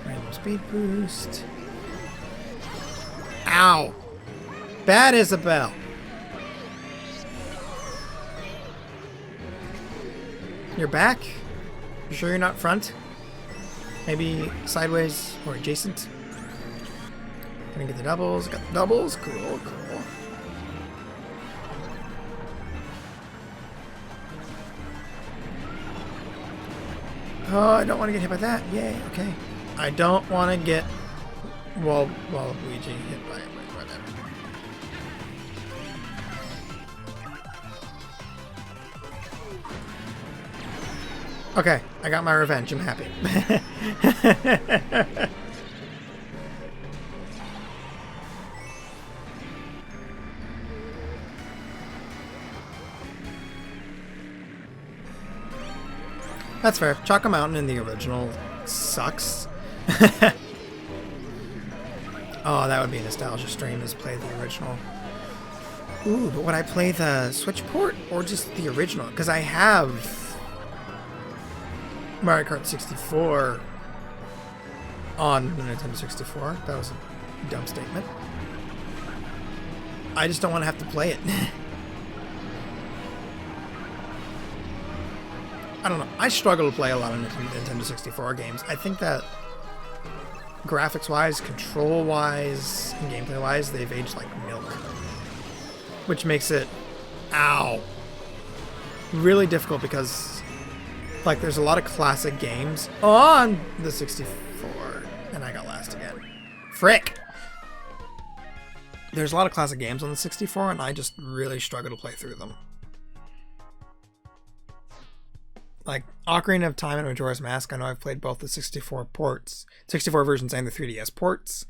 Random speed boost. Ow! Bad Isabel. You're back? You sure you're not front? Maybe sideways or adjacent? Gonna get the doubles. Got the doubles. Cool. Oh, I don't want to get hit by that. Yay, okay. I don't want to get Luigi hit by whatever. Okay, I got my revenge. I'm happy. That's fair. Choco Mountain in the original sucks. Oh, that would be a nostalgia stream, is play the original. Ooh, but would I play the Switch port or just the original? Because I have Mario Kart 64 on the Nintendo 64. That was a dumb statement. I just don't want to have to play it. I don't know. I struggle to play a lot of Nintendo 64 games. I think that graphics-wise, control-wise, and gameplay-wise, they've aged like milk. Which makes it, really difficult because, like, there's a lot of classic games on the 64. And I got last again. Frick! There's a lot of classic games on the 64, and I just really struggle to play through them. Like Ocarina of Time and Majora's Mask, I know I've played both the 64 versions and the 3DS ports.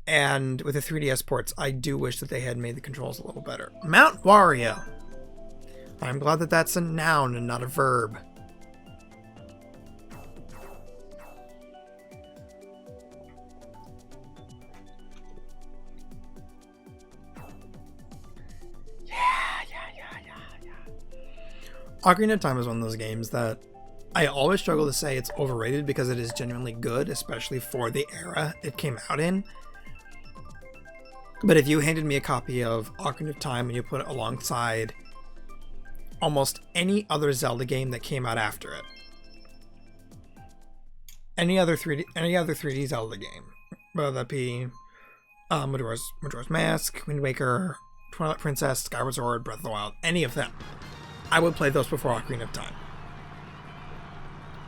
And with the 3DS ports, I do wish that they had made the controls a little better. Mount Wario. I'm glad that that's a noun and not a verb. Ocarina of Time is one of those games that I always struggle to say it's overrated because it is genuinely good, especially for the era it came out in. But if you handed me a copy of Ocarina of Time and you put it alongside almost any other Zelda game that came out after it, any other 3D Zelda game, whether that be Majora's Mask, Wind Waker, Twilight Princess, Skyward Sword, Breath of the Wild, any of them. I would play those before Ocarina of Time.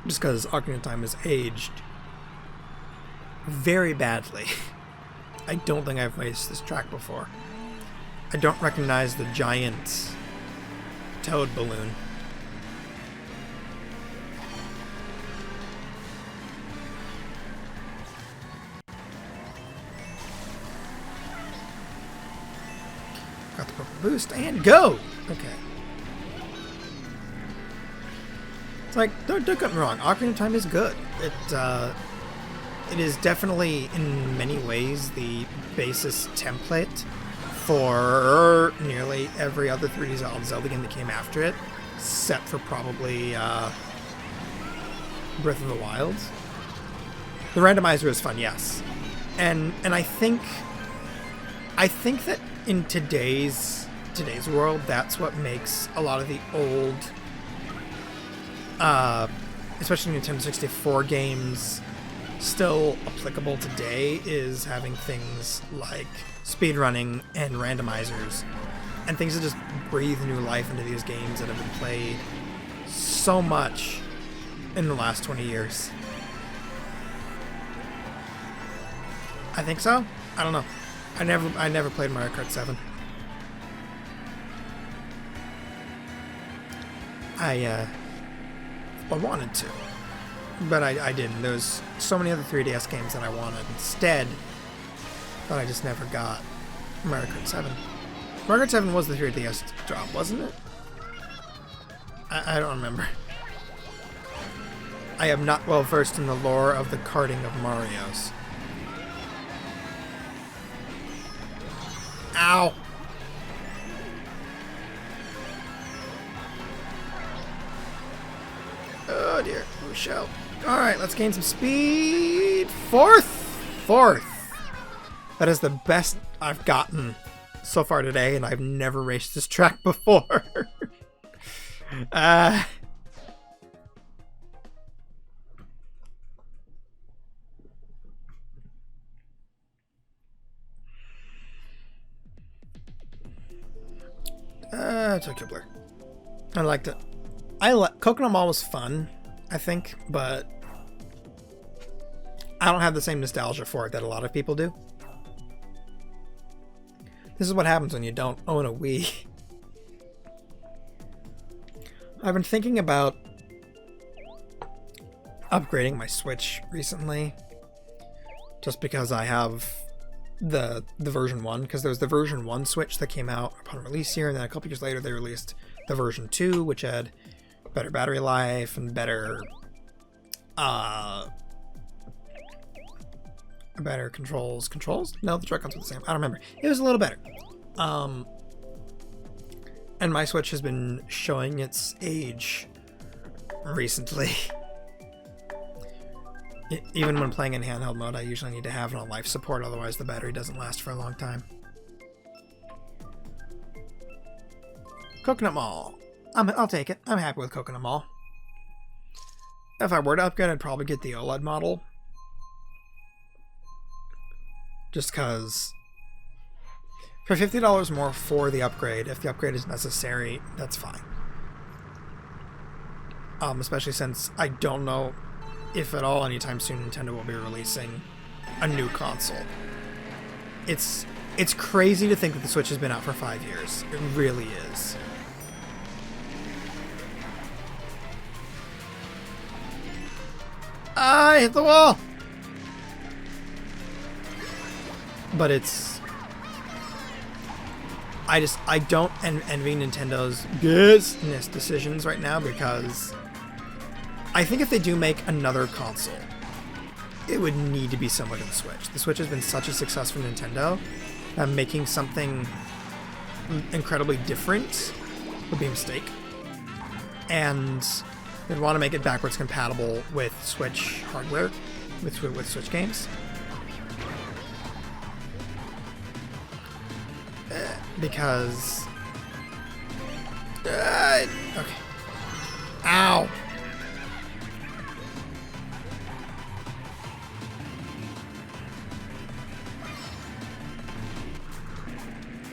Just because Ocarina of Time has aged very badly. I don't think I've faced this track before. I don't recognize the giant toad balloon. Got the purple boost and go! Okay. It's like, don't get me wrong, Ocarina of Time is good. It is definitely, in many ways, the basis template for nearly every other 3D Zelda game that came after it, except for probably Breath of the Wild. The randomizer is fun, yes, and I think that in today's world, that's what makes a lot of the old, especially Nintendo 64 games, still applicable today, is having things like speedrunning and randomizers and things that just breathe new life into these games that have been played so much in the last 20 years. I think so? I don't know. I never played Mario Kart 7. I wanted to, but I didn't. There's so many other 3DS games that I wanted instead, but I just never got Mario Kart 7. Mario Kart 7 was the 3DS drop, wasn't it? I don't remember. I am not well versed in the lore of the karting of Mario's. Ow! Oh dear, we shall. Alright, let's gain some speed. Fourth! That is the best I've gotten so far today, and I've never raced this track before. Tokyo Blur. I liked it. Coconut Mall was fun, I think, but I don't have the same nostalgia for it that a lot of people do. This is what happens when you don't own a Wii. I've been thinking about upgrading my Switch recently, just because I have the version 1, because there was the version 1 Switch that came out upon release here, and then a couple years later they released the version 2, which had better battery life and better controls. No, the Joy-Cons were the same. I don't remember. It was a little better. And my Switch has been showing its age recently. Even when playing in handheld mode, I usually need to have it on life support, otherwise the battery doesn't last for a long time. Coconut Mall. I'll take it. I'm happy with Coconut Mall. If I were to upgrade, I'd probably get the OLED model. Just because for $50 more for the upgrade, if the upgrade is necessary, that's fine. Especially since I don't know if at all anytime soon Nintendo will be releasing a new console. It's crazy to think that the Switch has been out for 5 years. It really is. I hit the wall! But it's... I don't envy Nintendo's business decisions right now, because I think if they do make another console, it would need to be similar to the Switch. The Switch has been such a success for Nintendo that making something incredibly different would be a mistake. And they'd want to make it backwards compatible with Switch hardware, with Switch games. Because... okay. Ow!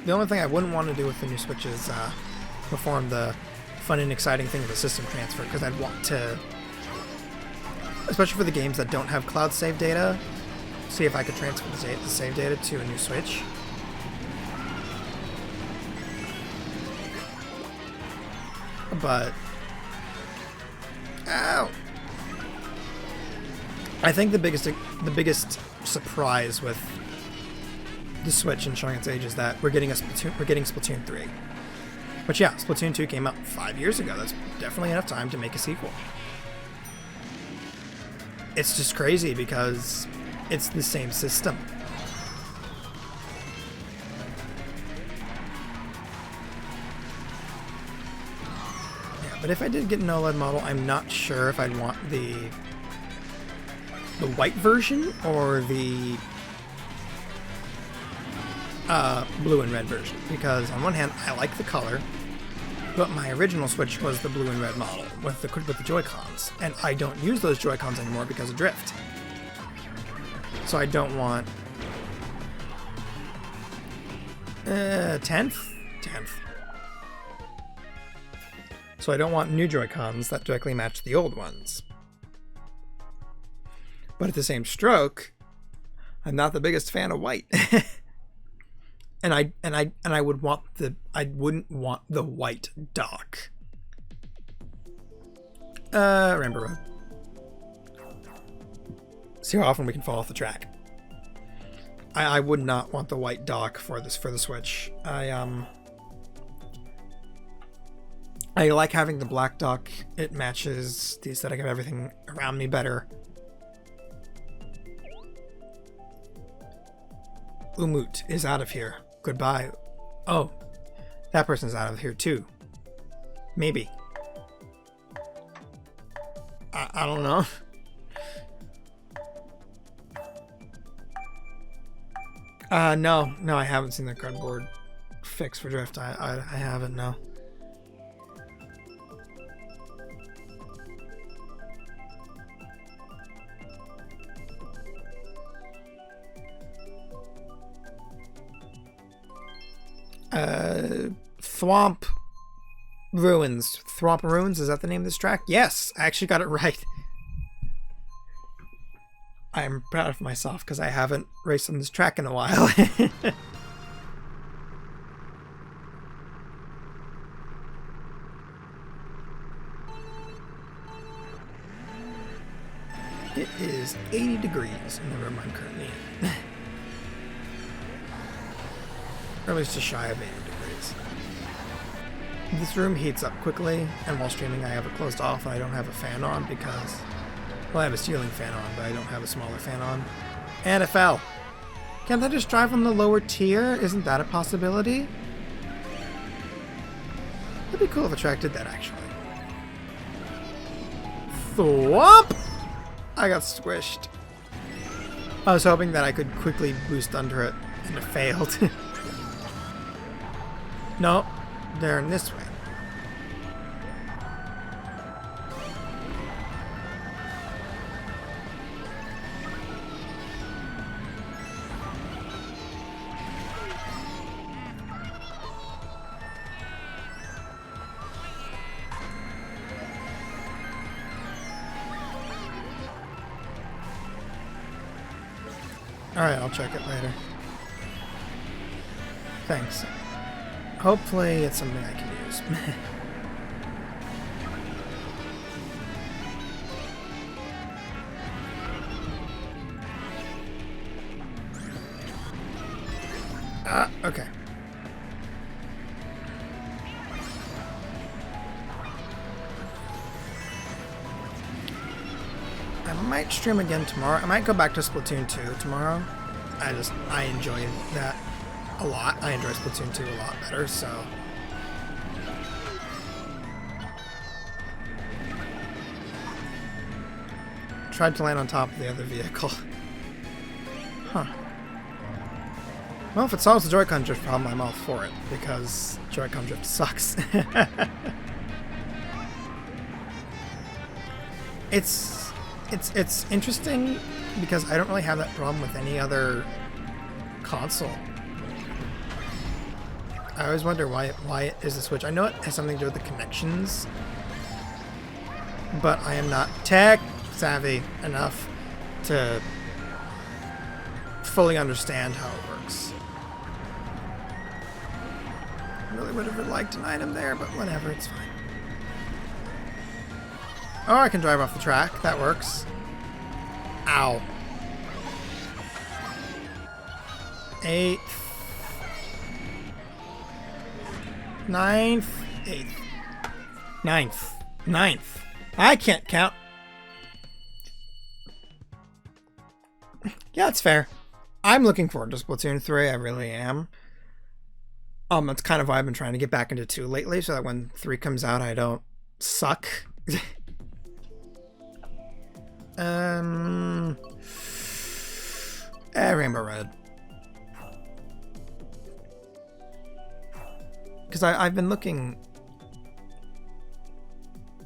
The only thing I wouldn't want to do with the new Switch is perform the fun and exciting thing of a system transfer, because I'd want to, especially for the games that don't have cloud save data, see if I could transfer the save data to a new Switch. But ow! I think the biggest surprise with the Switch and showing its age is that we're getting Splatoon 3. Which, yeah, Splatoon 2 came out 5 years ago. That's definitely enough time to make a sequel. It's just crazy because it's the same system. Yeah, but if I did get an OLED model, I'm not sure if I'd want the white version or the blue and red version, because on one hand I like the color, but my original Switch was the blue and red model with the Joy-Cons, and I don't use those Joy-Cons anymore because of drift. So I don't want 10th. So I don't want new Joy-Cons that directly match the old ones. But at the same stroke, I'm not the biggest fan of white. And I wouldn't want the white dock. Rainbow Road. See how often we can fall off the track. I would not want the white dock for the Switch. I like having the black dock. It matches the aesthetic of everything around me better. Umut is out of here. Goodbye. Oh, that person's out of here too. Maybe. I don't know. No, I haven't seen the cardboard fix for drift. I haven't, no. Thwomp Ruins. Thwomp Ruins, is that the name of this track? Yes, I actually got it right. I'm proud of myself because I haven't raced on this track in a while. It is 80 degrees in the room I'm currently in. Or at least just shy of 80 degrees. This room heats up quickly, and while streaming I have it closed off and I don't have a fan on because, well, I have a ceiling fan on, but I don't have a smaller fan on. And it fell. Can't I just drive on the lower tier? Isn't that a possibility? It'd be cool if the track did that, actually. Thwomp! I got squished. I was hoping that I could quickly boost under it, and it failed. No, they're in this way. Alright, I'll check it later. Thanks. Hopefully it's something I can use. Okay. I might stream again tomorrow. I might go back to Splatoon 2 tomorrow. I enjoy that a lot. I enjoy Splatoon 2 a lot better, so. Tried to land on top of the other vehicle. Huh. Well, if it solves the Joy-Con drift problem, I'm all for it, because Joy-Con drift sucks. It's interesting because I don't really have that problem with any other console. I always wonder why it is a Switch. I know it has something to do with the connections, but I am not tech savvy enough to fully understand how it works. I really would have liked an item there, but whatever, it's fine. Oh, I can drive off the track. That works. Ow. 8th. 9th. 8th. 9th. 9th. I can't count. Yeah, it's fair. I'm looking forward to Splatoon 3. I really am. That's kind of why I've been trying to get back into 2 lately, so that when 3 comes out, I don't suck. Rainbow Red. Because I've been looking...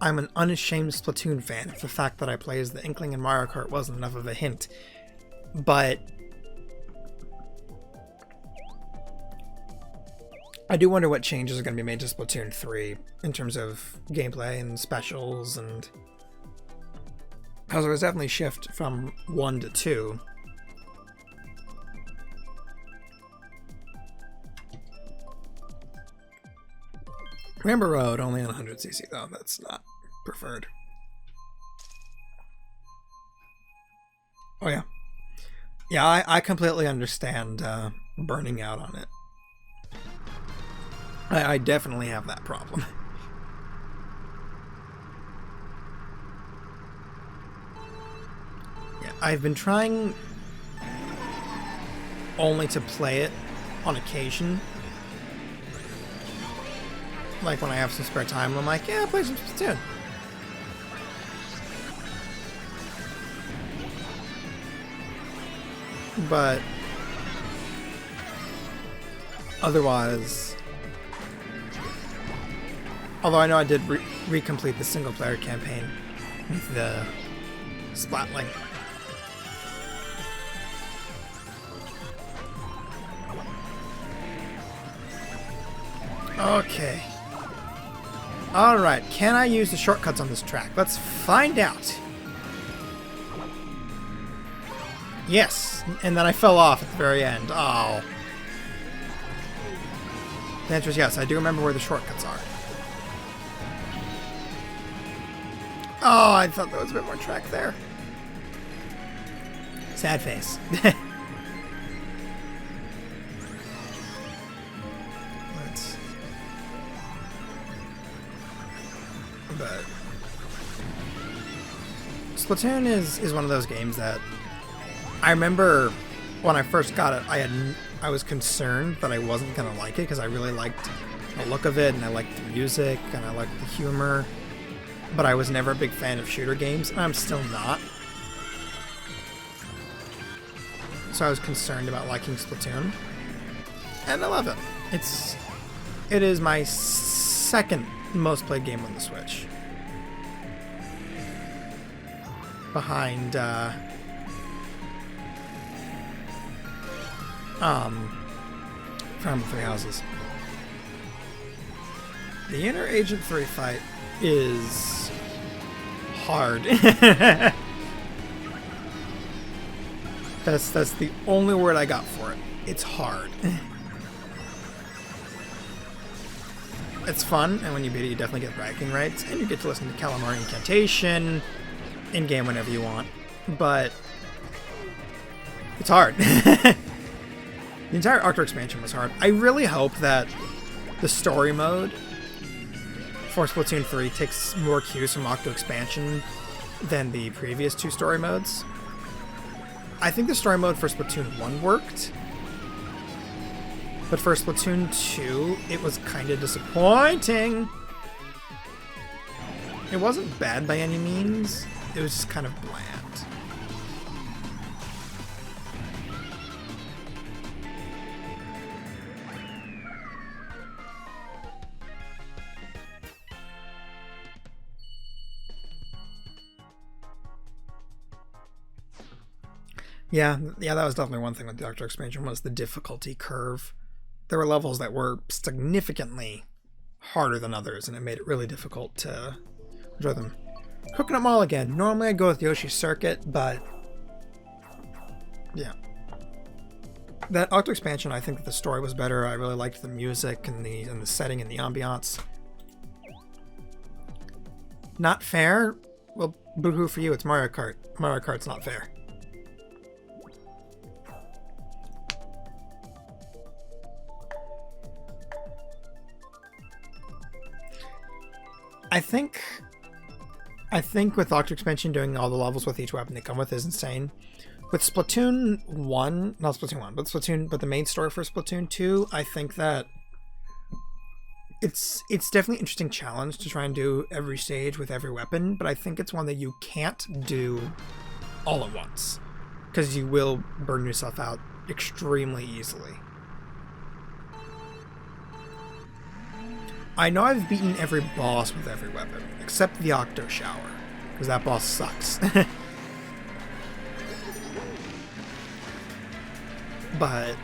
I'm an unashamed Splatoon fan. If the fact that I play as the Inkling in Mario Kart wasn't enough of a hint. But... I do wonder what changes are going to be made to Splatoon 3 in terms of gameplay and specials, and because there was definitely a shift from 1 to 2. Rainbow Road only on 100cc though, that's not preferred. Oh yeah. Yeah, I completely understand burning out on it. I definitely have that problem. Yeah, I've been trying only to play it on occasion. Like when I have some spare time, I'm like, yeah, I'll play some Splatoon. But otherwise... Although I know I did recomplete the single-player campaign with the Splatling. Okay. Alright, can I use the shortcuts on this track? Let's find out. Yes, and then I fell off at the very end. Oh. The answer is yes, I do remember where the shortcuts are. Oh, I thought there was a bit more track there. Sad face. Let's... But... Splatoon is one of those games that... I remember when I first got it, I was concerned that I wasn't going to like it because I really liked the look of it and I liked the music and I liked the humor. But I was never a big fan of shooter games, and I'm still not. So I was concerned about liking Splatoon. And I love it. It is my second most played game on the Switch. Behind, from Three Houses. The Inner Agent 3 fight is hard. That's the only word I got for it. It's hard. It's fun, and when you beat it, you definitely get bragging rights, and you get to listen to Calamari Incantation in-game whenever you want. But it's hard. The entire Octo expansion was hard. I really hope that the story mode for Splatoon 3 takes more cues from Octo expansion than the previous 2 story modes. I think the story mode for Splatoon 1 worked, but for Splatoon 2, it was kind of disappointing. It wasn't bad by any means, it was just kind of bland. Yeah, that was definitely one thing with the Octo expansion was the difficulty curve there were levels that were significantly harder than others, and it made it really difficult to enjoy them. Coconut Mall again. Normally I'd go with Yoshi's Circuit, but yeah. That Octo expansion, I think that the story was better. I really liked the music and the setting and the ambiance. Not fair? Well, boo-hoo for you, it's Mario Kart. Mario Kart's not fair. I think with Octo Expansion doing all the levels with each weapon they come with is insane. With Splatoon 1, not Splatoon 1, but the main story for Splatoon 2, I think that it's definitely an interesting challenge to try and do every stage with every weapon, but I think it's one that you can't do all at once, because you will burn yourself out extremely easily. I know I've beaten every boss with every weapon, except the Octo Shower, because that boss sucks. But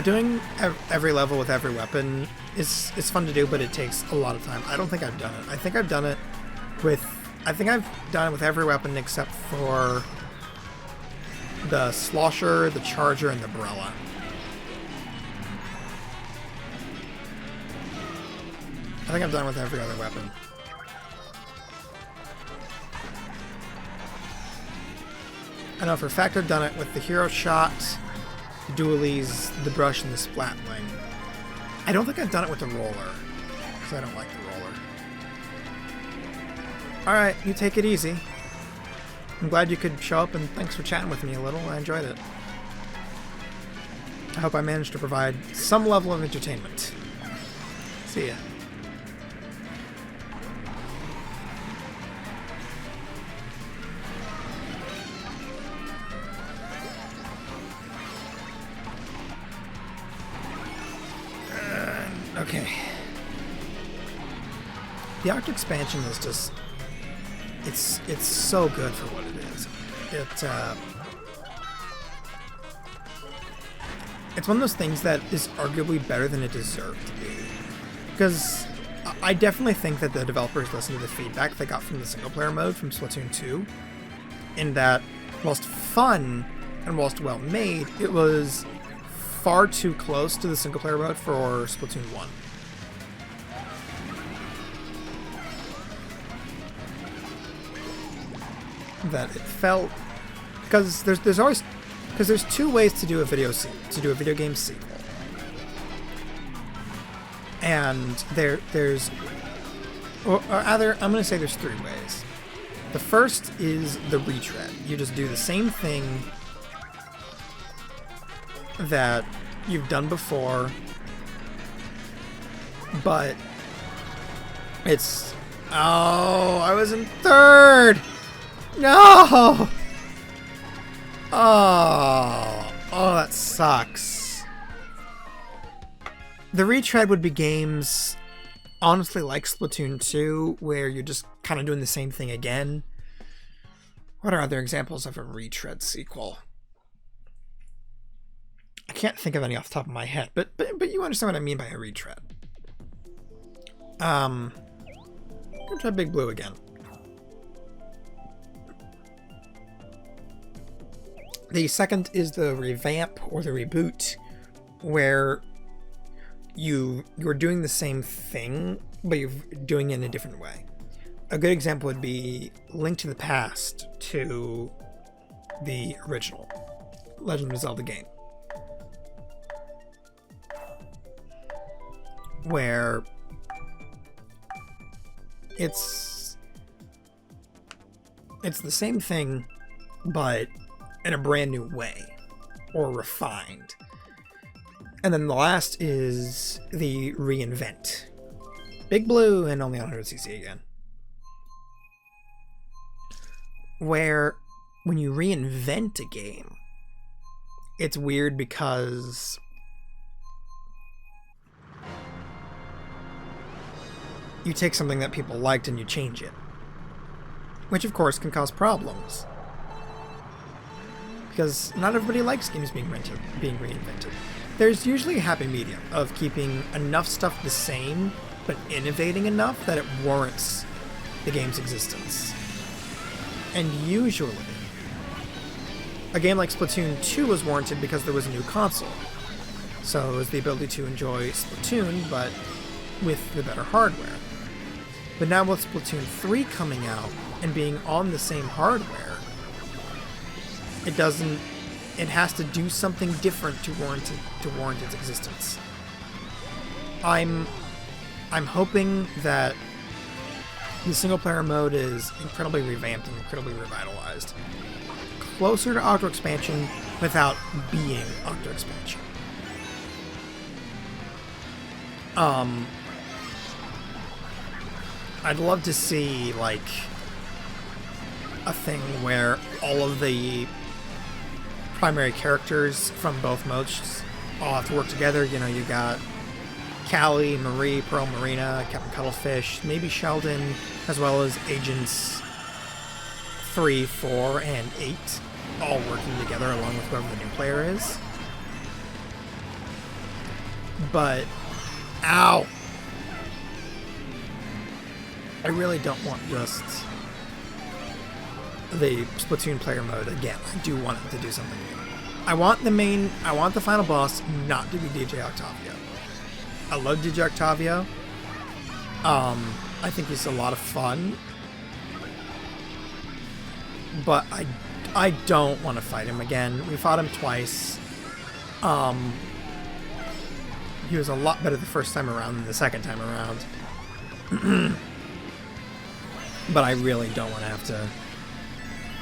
doing every level with every weapon is fun to do, but it takes a lot of time. I don't think I've done it. I think I've done it with every weapon except for the Slosher, the Charger, and the Umbrella. I think I've done it with every other weapon. I know for a fact I've done it with the Hero Shot, the Dualies, the Brush, and the Splatling. I don't think I've done it with the Roller, because I don't like the Roller. Alright, you take it easy. I'm glad you could show up, and thanks for chatting with me a little. I enjoyed it. I hope I managed to provide some level of entertainment. See ya. Okay. The Octo expansion is just... It's so good for what it is. It's one of those things that is arguably better than it deserved to be. Because I definitely think that the developers listened to the feedback they got from the single-player mode from Splatoon 2, in that, whilst fun and whilst well-made, it was far too close to the single-player mode for Splatoon 1. That it felt, because there's two ways to do a video game sequel, and there's I'm gonna say there's three ways. The first is the retread. You just do the same thing that you've done before, but it's... Oh, I was in third! No! Oh, that sucks. The retread would be games, honestly, like Splatoon 2, where you're just kind of doing the same thing again. What are other examples of a retread sequel? I can't think of any off the top of my head, but you understand what I mean by a retread. I'm gonna try Big Blue again. The second is the revamp or the reboot, where you're doing the same thing, but you're doing it in a different way. A good example would be Link to the Past to the original Legend of Zelda game, where it's the same thing, but in a brand new way, or refined. And then the last is the reinvent. Big Blue and only on 100cc again. Where when you reinvent a game, it's weird because you take something that people liked and you change it. which of course can cause problems. Because not everybody likes games being reinvented. There's usually a happy medium of keeping enough stuff the same, but innovating enough that it warrants the game's existence. And usually, a game like Splatoon 2 was warranted because there was a new console. So it was the ability to enjoy Splatoon, but with the better hardware. But now with Splatoon 3 coming out and being on the same hardware, it has to do something different to warrant its existence. I'm hoping that the single player mode is incredibly revamped and incredibly revitalized. Closer to Octo Expansion without being Octo Expansion. I'd love to see, like, a thing where all of the primary characters from both modes all have to work together. You know, you got Callie, Marie, Pearl, Marina, Captain Cuttlefish, maybe Sheldon, as well as Agents 3, 4, and 8, all working together along with whoever the new player is. But, ow! I really don't want just the Splatoon player mode again. I do want it to do something new. I want the final boss not to be DJ Octavio. I love DJ Octavio. I think he's a lot of fun. But I don't want to fight him again. We fought him twice. He was a lot better the first time around than the second time around. But I really don't want to have to...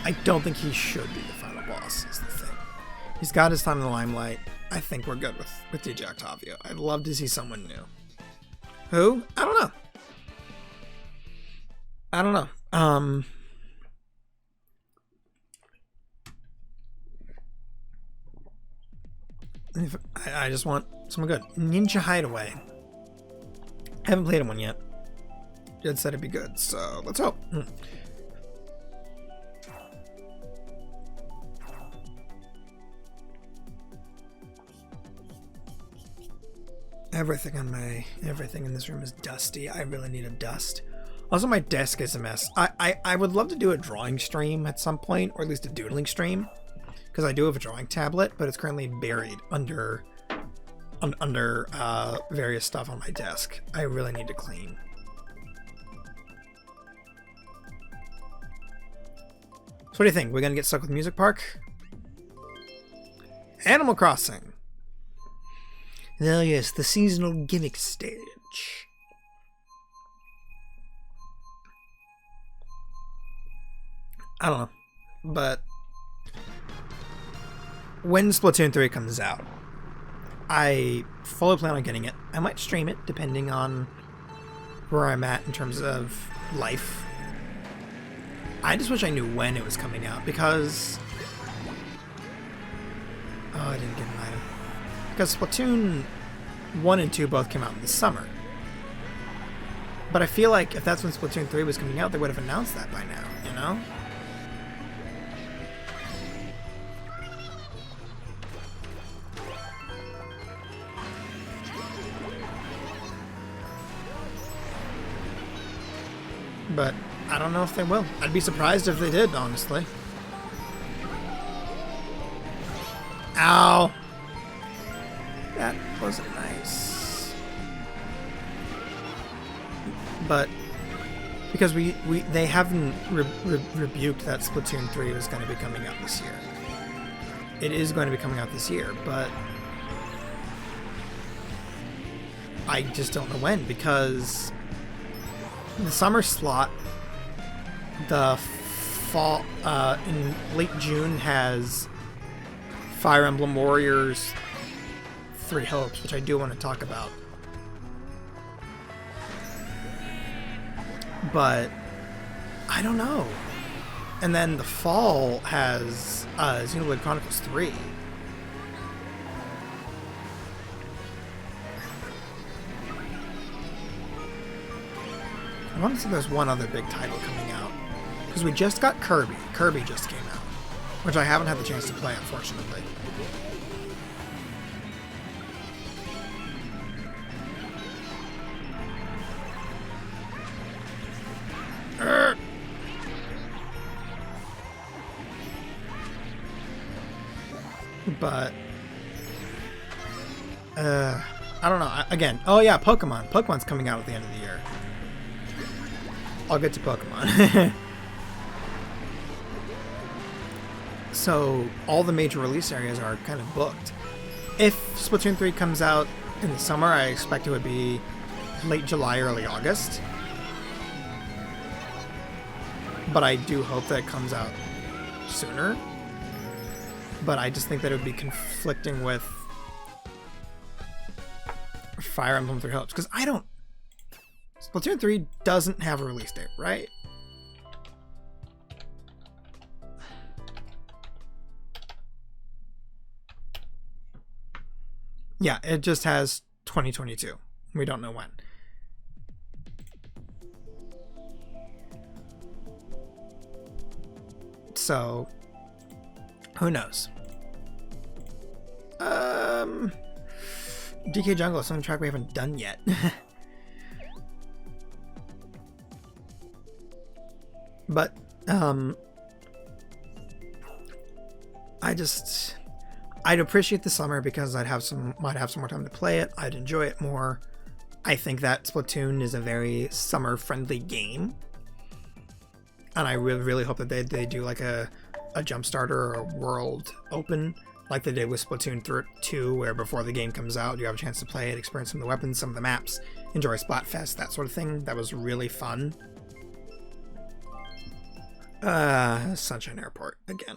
I don't think he should be the final boss, is the thing. He's got his time in the limelight. I think we're good with DJ Octavio. I'd love to see someone new. Who? I don't know. I just want someone good. Ninja Hideaway. I haven't played him one yet. Jed said it'd be good, so let's hope. Everything in this room is dusty. I really need a dust. Also, my desk is a mess. I would love to do a drawing stream at some point, or at least a doodling stream, because I do have a drawing tablet, but it's currently buried under various stuff on my desk. I really need to clean. So what do you think? We're gonna get stuck with Music Park? Animal Crossing. Oh yes, the seasonal gimmick stage. I don't know, but when Splatoon 3 comes out, I fully plan on getting it. I might stream it, depending on where I'm at in terms of life. I just wish I knew when it was coming out, because... Oh, I didn't get an item. Because Splatoon 1 and 2 both came out in the summer. But I feel like if that's when Splatoon 3 was coming out, they would have announced that by now, you know? But I don't know if they will. I'd be surprised if they did, honestly. Ow! That wasn't nice. But because they haven't rebuked that Splatoon 3 was going to be coming out this year. It is going to be coming out this year, but I just don't know when, because the summer slot, the fall in late June has Fire Emblem Warriors 3 Hopes, which I do want to talk about. But I don't know. And then the fall has Xenoblade Chronicles 3. I want to say there's one other big title coming out Because we just got Kirby. Kirby just came out, which I haven't had the chance to play, unfortunately. But I don't know. Again, oh yeah, Pokemon. Pokemon's coming out at the end of the year. I'll get to Pokemon. So all the major release areas are kind of booked. If Splatoon 3 comes out in the summer, I expect it would be late July, early August. But I do hope that it comes out sooner. But I just think that it would be conflicting with Fire Emblem Three Hopes. Because I don't... Splatoon 3 doesn't have a release date, right? Yeah, it just has 2022. We don't know when. So, who knows? DK Jungle is some track we haven't done yet. But, I'd appreciate the summer because might have some more time to play it. I'd enjoy it more. I think that Splatoon is a very summer-friendly game. And I really, really hope that they do like a jump starter or a world open like they did with Splatoon 2, where before the game comes out, you have a chance to play it, experience some of the weapons, some of the maps, enjoy Splatfest, that sort of thing. That was really fun. Sunshine Airport again.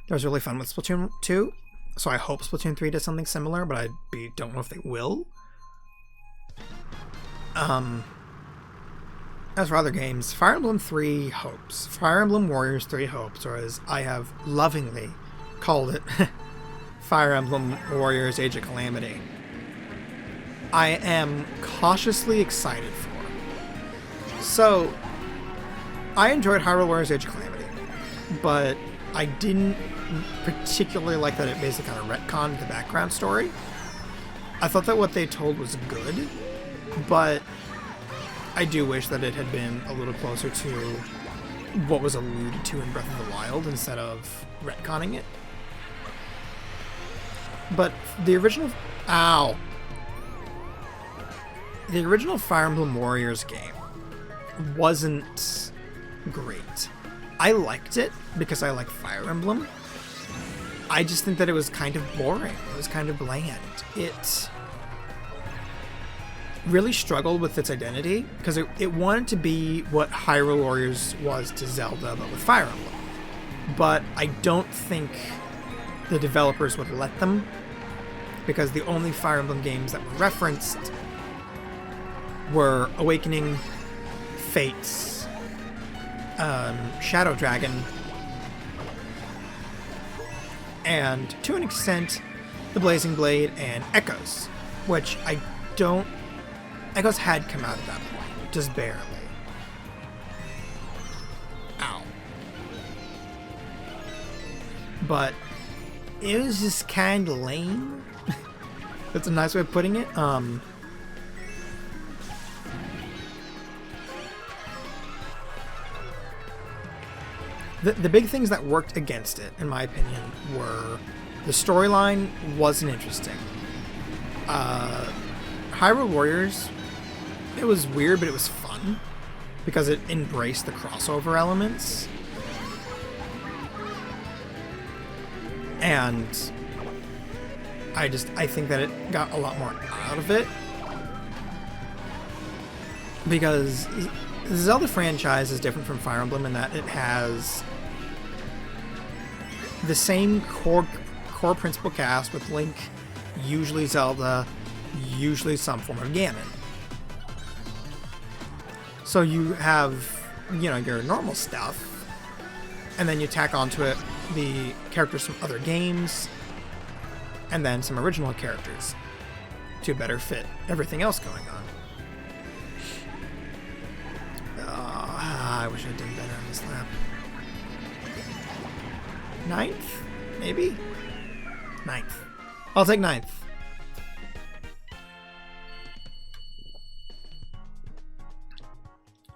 That was really fun with Splatoon 2, so I hope Splatoon 3 does something similar, but don't know if they will. As for other games, Fire Emblem 3 Hopes. Fire Emblem Warriors 3 Hopes, or as I have lovingly called it, Fire Emblem Warriors Age of Calamity. I am cautiously excited for. So, I enjoyed Hyrule Warriors Age of Calamity, but I didn't particularly like that it basically kind of retconned the background story. I thought that what they told was good, but I do wish that it had been a little closer to what was alluded to in Breath of the Wild instead of retconning it. But the original... Ow! The original Fire Emblem Warriors game wasn't great. I liked it because I like Fire Emblem. I just think that it was kind of boring. It was kind of bland. It really struggled with its identity because it wanted to be what Hyrule Warriors was to Zelda, but with Fire Emblem. But I don't think the developers would let them, because the only Fire Emblem games that were referenced were Awakening, Fates, Shadow Dragon, and to an extent, the Blazing Blade and Echoes, which I don't... Echoes had come out at that point, just barely. Ow. But it was just kind of lame. That's a nice way of putting it. The big things that worked against it, in my opinion, were the storyline wasn't interesting. Hyrule Warriors, it was weird, but it was fun because it embraced the crossover elements. And I think that it got a lot more out of it, because the Zelda franchise is different from Fire Emblem in that it has the same core principal cast with Link, usually Zelda, usually some form of Ganon. So you have, your normal stuff, and then you tack onto it the characters from other games, and then some original characters to better fit everything else going on. I wish I'd done better on this lap. 9th? Maybe? 9th. I'll take 9th.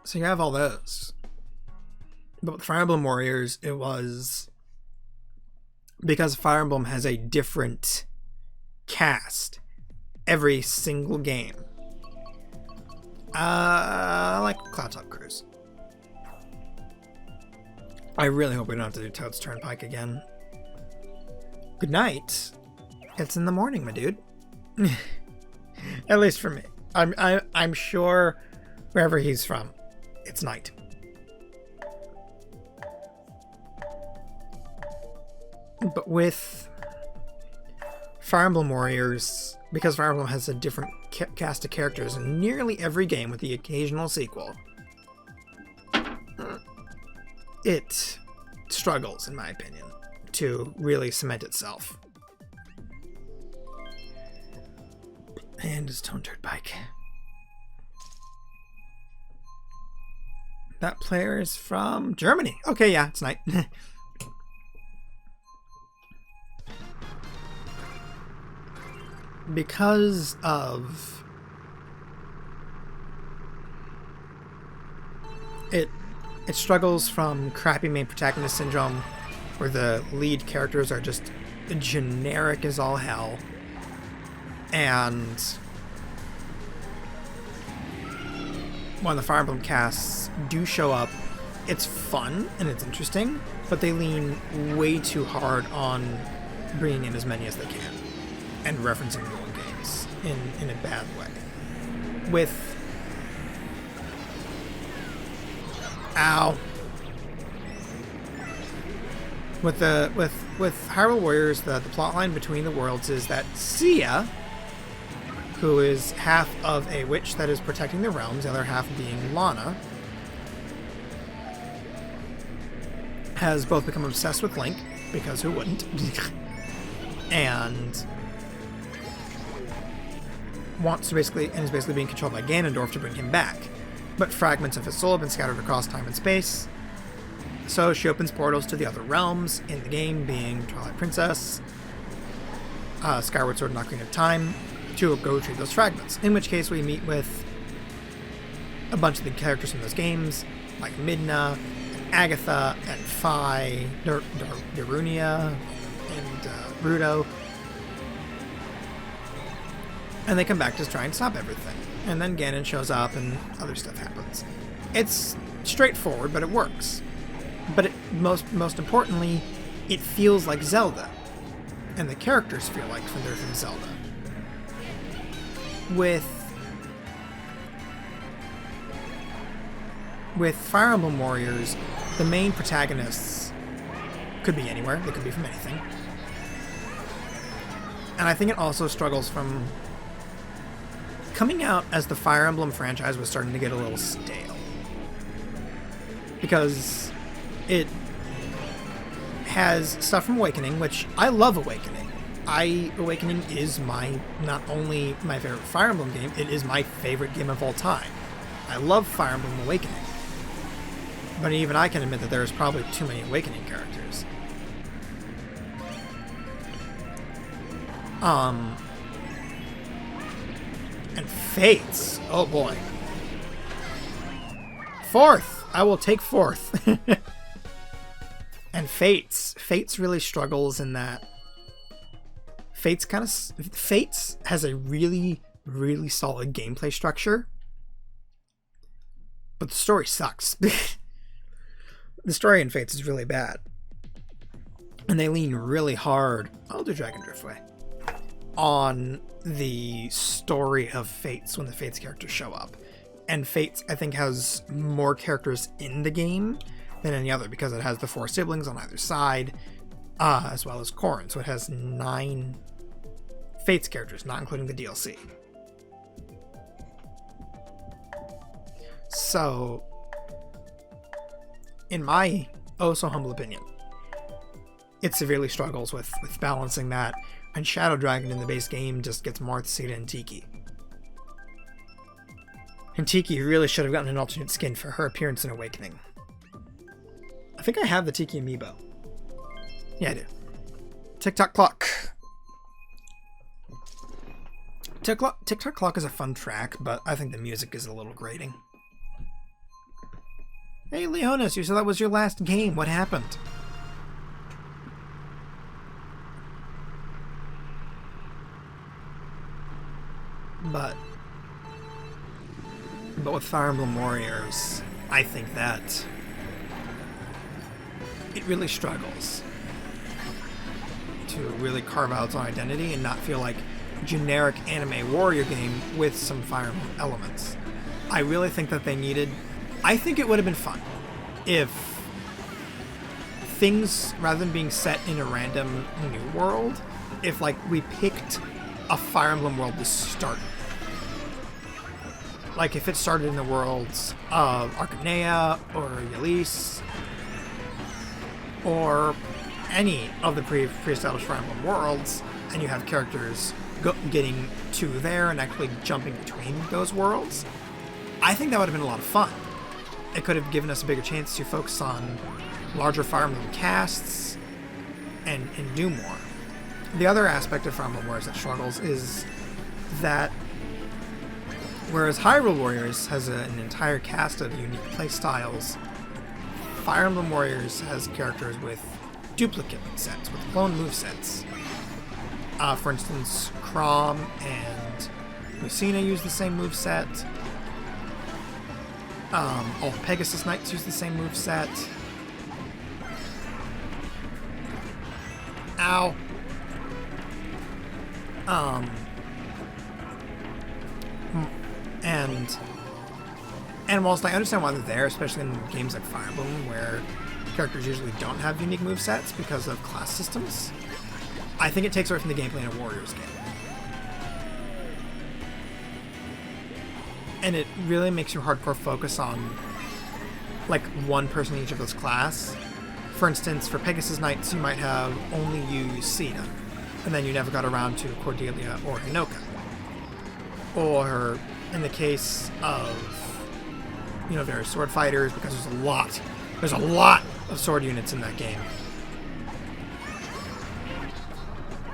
So you have all those. But with Fire Emblem Warriors, it was... because Fire Emblem has a different cast every single game. Like Cloud Top Cruise. I really hope we don't have to do Toad's Turnpike again. Good night. It's in the morning, my dude. At least for me. I'm sure wherever he's from, it's night. But with Fire Emblem Warriors, because Fire Emblem has a different cast of characters in nearly every game with the occasional sequel, it struggles, in my opinion, to really cement itself. And his Tone Turnpike. That player is from Germany. Okay, yeah, it's night. Because of it struggles from crappy main protagonist syndrome, where the lead characters are just generic as all hell, and when the Fire Emblem casts do show up, it's fun and it's interesting, but they lean way too hard on bringing in as many as they can and referencing their own games in a bad way. With Hyrule Warriors, the plotline between the worlds is that Sia, who is half of a witch that is protecting the realms, the other half being Lana, has both become obsessed with Link, because who wouldn't? And is basically being controlled by Ganondorf to bring him back. But fragments of his soul have been scattered across time and space, so she opens portals to the other realms in the game, being Twilight Princess, Skyward Sword, and Ocarina of Time, to go retrieve those fragments. In which case we meet with a bunch of the characters from those games, like Midna, and Agatha, and Fi, Darunia, and Rudo. And they come back to try and stop everything. And then Ganon shows up and other stuff happens. It's straightforward, but it works. But most importantly, it feels like Zelda. And the characters feel like they're from Zelda. With Fire Emblem Warriors, the main protagonists could be anywhere. They could be from anything. And I think it also struggles from coming out as the Fire Emblem franchise was starting to get a little stale. Because it has stuff from Awakening, which I love Awakening. Awakening is not only my favorite Fire Emblem game, it is my favorite game of all time. I love Fire Emblem Awakening. But even I can admit that there's probably too many Awakening characters. And Fates. Oh boy. 4th. I will take 4th. And Fates. Fates really struggles in that. Fates has a really, really solid gameplay structure. But the story sucks. The story in Fates is really bad. And they lean really hard. I'll do Dragon Driftway. On the story of Fates when the Fates characters show up. And Fates, I think, has more characters in the game than any other because it has the 4 siblings on either side, as well as Corrin. So it has 9 Fates characters, not including the DLC. So, in my oh-so-humble opinion, it severely struggles with balancing that, and Shadow Dragon in the base game just gets more Theseda and Tiki. And Tiki really should have gotten an alternate skin for her appearance in Awakening. I think I have the Tiki Amiibo. Yeah, I do. TikTok Clock. TikTok Clock is a fun track, but I think the music is a little grating. Hey, Leonis, you said that was your last game. What happened? But with Fire Emblem Warriors, I think that it really struggles to really carve out its own identity and not feel like a generic anime warrior game with some Fire Emblem elements. I really think that they needed... I think it would have been fun if things, rather than being set in a random new world, if like we picked a Fire Emblem world to start. Like if it started in the worlds of Arcanea or Ylisse or any of the pre-established Fire Emblem worlds, and you have characters getting to there and actually jumping between those worlds, I think that would have been a lot of fun. It could have given us a bigger chance to focus on larger Fire Emblem casts and do more. The other aspect of Fire Emblem Warriors that struggles is that whereas Hyrule Warriors has an entire cast of unique playstyles, Fire Emblem Warriors has characters with duplicate sets, with clone movesets. For instance, Chrom and Lucina use the same moveset. All Pegasus Knights use the same moveset. Ow. And whilst I understand why they're there, especially in games like Fire Emblem, where characters usually don't have unique movesets because of class systems, I think it takes away from the gameplay in a Warriors game. And it really makes you hardcore focus on like one person in each of those class. For instance, for Pegasus Knights, you might have only used Sina, and then you never got around to Cordelia or Hinoka. Or in the case of, you know, various sword fighters, because there's a lot of sword units in that game.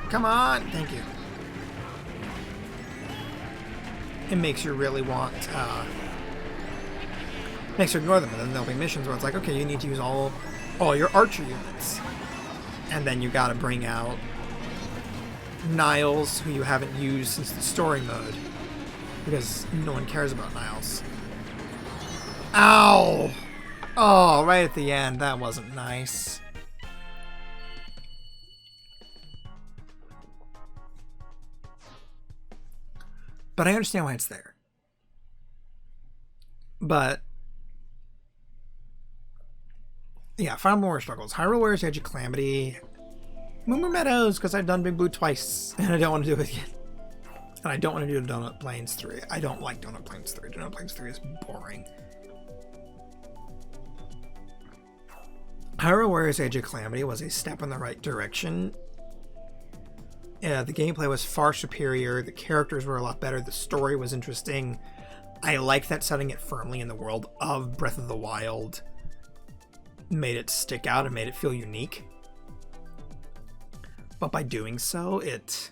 Come on, thank you. It makes you really want, makes you ignore them, and then there'll be missions where it's like, okay, you need to use all your archer units. And then you gotta bring out Niles, who you haven't used since the story mode, because no one cares about Niles. Ow! Oh, right at the end, that wasn't nice. But I understand why it's there. But yeah, Fire Emblem Warriors struggles. Hyrule Warriors Edge of Calamity. Moo Moo Meadows, because I've done Big Blue twice, and I don't want to do it again. And I don't want to do Donut Plains 3. I don't like Donut Plains 3. Donut Plains 3 is boring. Hyrule Warriors Age of Calamity was a step in the right direction. The gameplay was far superior, the characters were a lot better, the story was interesting. I like that setting it firmly in the world of Breath of the Wild made it stick out and made it feel unique. But by doing so, it...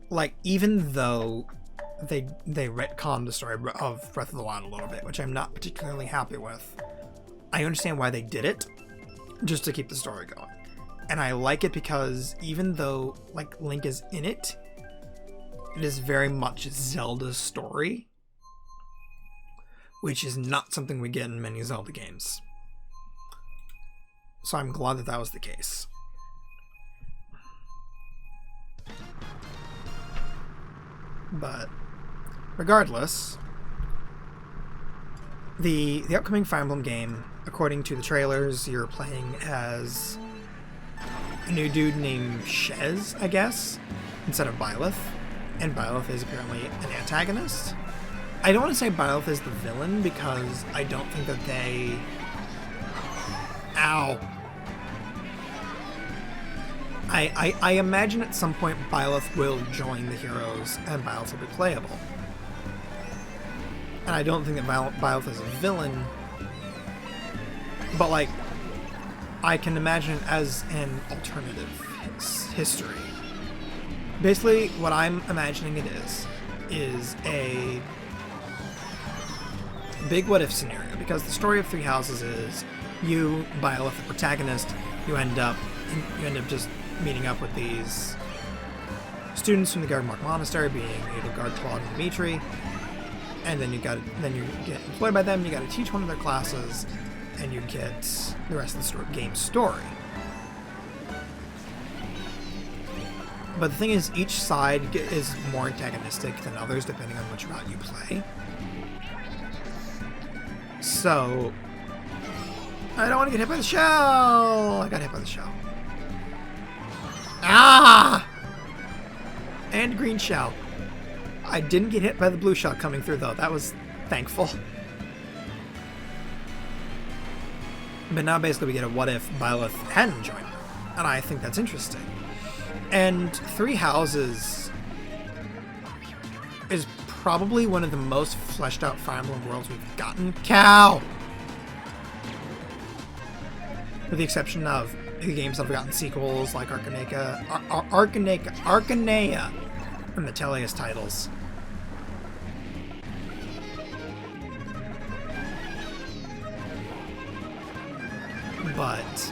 like, even though they retconned the story of Breath of the Wild a little bit, which I'm not particularly happy with, I understand why they did it, just to keep the story going. And I like it because even though, like, Link is in it, it is very much Zelda's story, which is not something we get in many Zelda games. So I'm glad that that was the case. But regardless, the upcoming Fire Emblem game, according to the trailers, you're playing as a new dude named Shez, I guess, instead of Byleth. And Byleth is apparently an antagonist. I don't want to say Byleth is the villain because I don't think that they... Ow. I imagine at some point Byleth will join the heroes and Byleth will be playable. And I don't think that Byleth is a villain but like I can imagine it as an alternative history. Basically, what I'm imagining it is a big what-if scenario, because the story of Three Houses is you, Byleth, the protagonist, you end up just meeting up with these students from the Gardemark Monastery, being Edelgard, Claude, and Dimitri, and then you get employed by them. You got to teach one of their classes, and you get the rest of the game's story. But the thing is, each side is more antagonistic than others, depending on which route you play. So, I don't want to get hit by the shell! I got hit by the shell. Ah! And green shell. I didn't get hit by the blue shell coming through, though. That was thankful. But now basically we get a what if Byleth hadn't joined them. And I think that's interesting. And Three Houses is probably one of the most fleshed out Fire Emblem worlds we've gotten. Cow! With the exception of the games that have gotten sequels like Arcanea, and the Tellius titles. But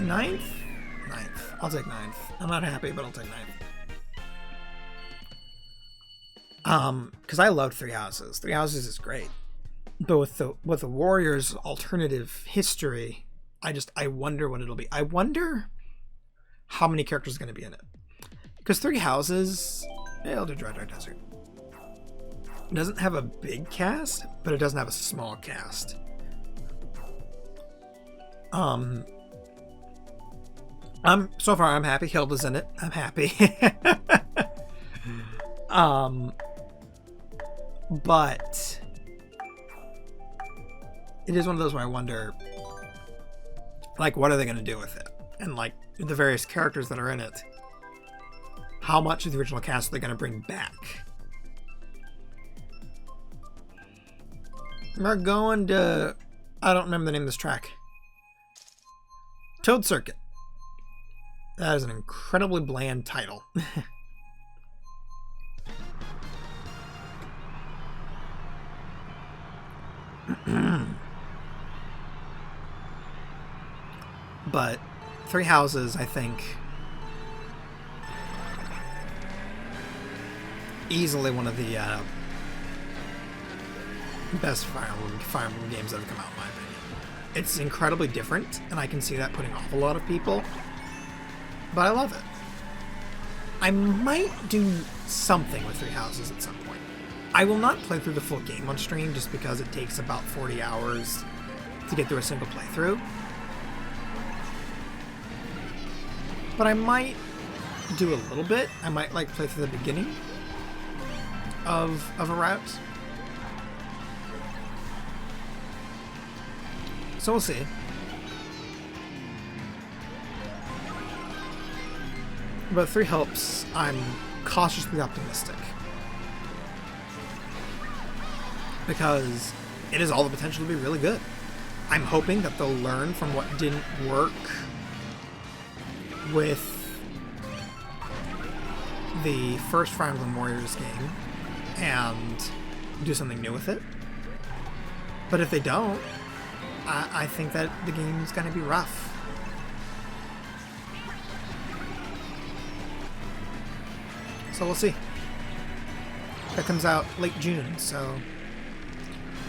ninth? I'll take ninth. I'm not happy, but I'll take ninth. Because I loved Three Houses. Three Houses is great. But with the Warriors alternative history, I wonder what it'll be. I wonder how many characters are going to be in it. Because Three Houses, it'll do Dry Desert. It doesn't have a big cast, but it doesn't have a small cast. So far I'm happy. Hilda's in it. I'm happy. But it is one of those where I wonder, like, what are they going to do with it? And, like, the various characters that are in it, how much of the original cast are they going to bring back? We're going to... I don't remember the name of this track. Toad Circuit. That is an incredibly bland title. But Three Houses, I think, easily one of the best Fire Emblem games that have come out, in my opinion. It's incredibly different, and I can see that putting off a lot of people, but I love it. I might do something with Three Houses at some point. I will not play through the full game on stream just because it takes about 40 hours to get through a single playthrough. But I might do a little bit. I might like play through the beginning of a route. So we'll see. But Three Helps, I'm cautiously optimistic. Because it has all the potential to be really good. I'm hoping that they'll learn from what didn't work with the first Fire Emblem Warriors game and do something new with it. But if they don't, I think that the game's going to be rough. So we'll see. That comes out late June, so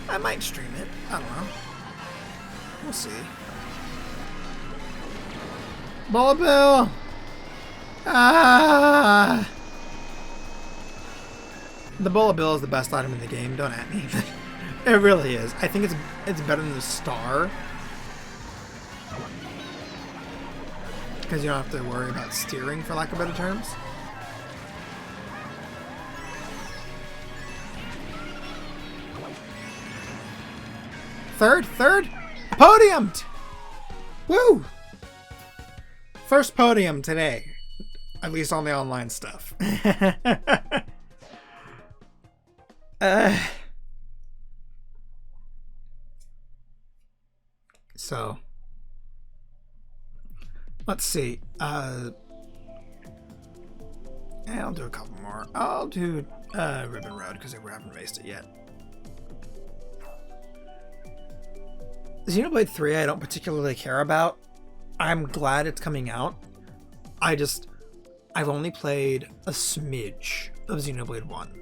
I might stream it. I don't know. We'll see. Bullet Bill! Ah! The Bullet Bill is the best item in the game, don't at me. It really is. I think it's better than the star. Because you don't have to worry about steering, for lack of better terms. Third? Podiumed! Woo! First podium today. At least on the online stuff. So let's see. I'll do a couple more. I'll do Ribbon Road because we haven't raced it yet. Xenoblade 3 I don't particularly care about. I'm glad it's coming out. I've only played a smidge of Xenoblade 1.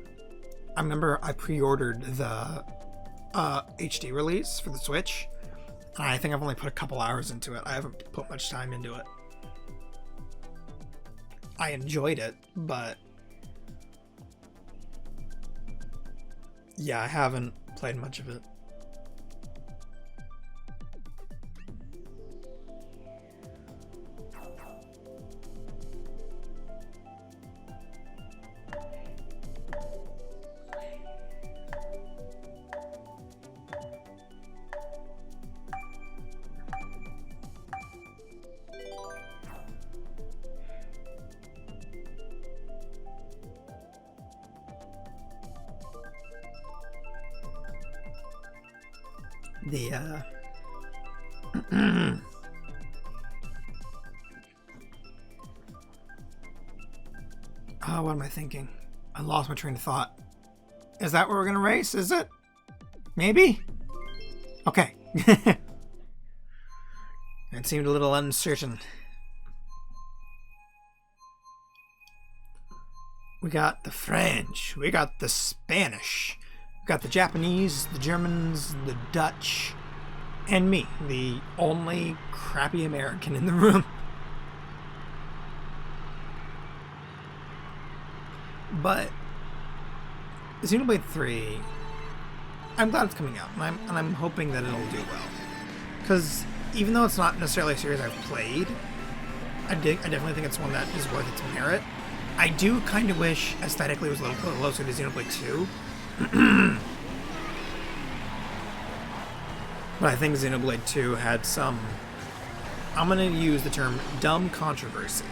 I remember I pre-ordered the HD release for the Switch, and I think I've only put a couple hours into it. I haven't put much time into it. I enjoyed it, but yeah, I haven't played much of it. Oh, what am I thinking? I lost my train of thought. Is that where we're gonna race? Is it? Maybe? Okay. It seemed a little uncertain. We got the French. We got the Spanish. We got the Japanese, the Germans, the Dutch, and me, the only crappy American in the room. But Xenoblade 3, I'm glad it's coming out, and I'm hoping that it'll do well. Because even though it's not necessarily a series I've played, I definitely think it's one that is worth its merit. I do kind of wish aesthetically it was a little closer to Xenoblade 2. But I think Xenoblade 2 had some, I'm going to use the term dumb controversy.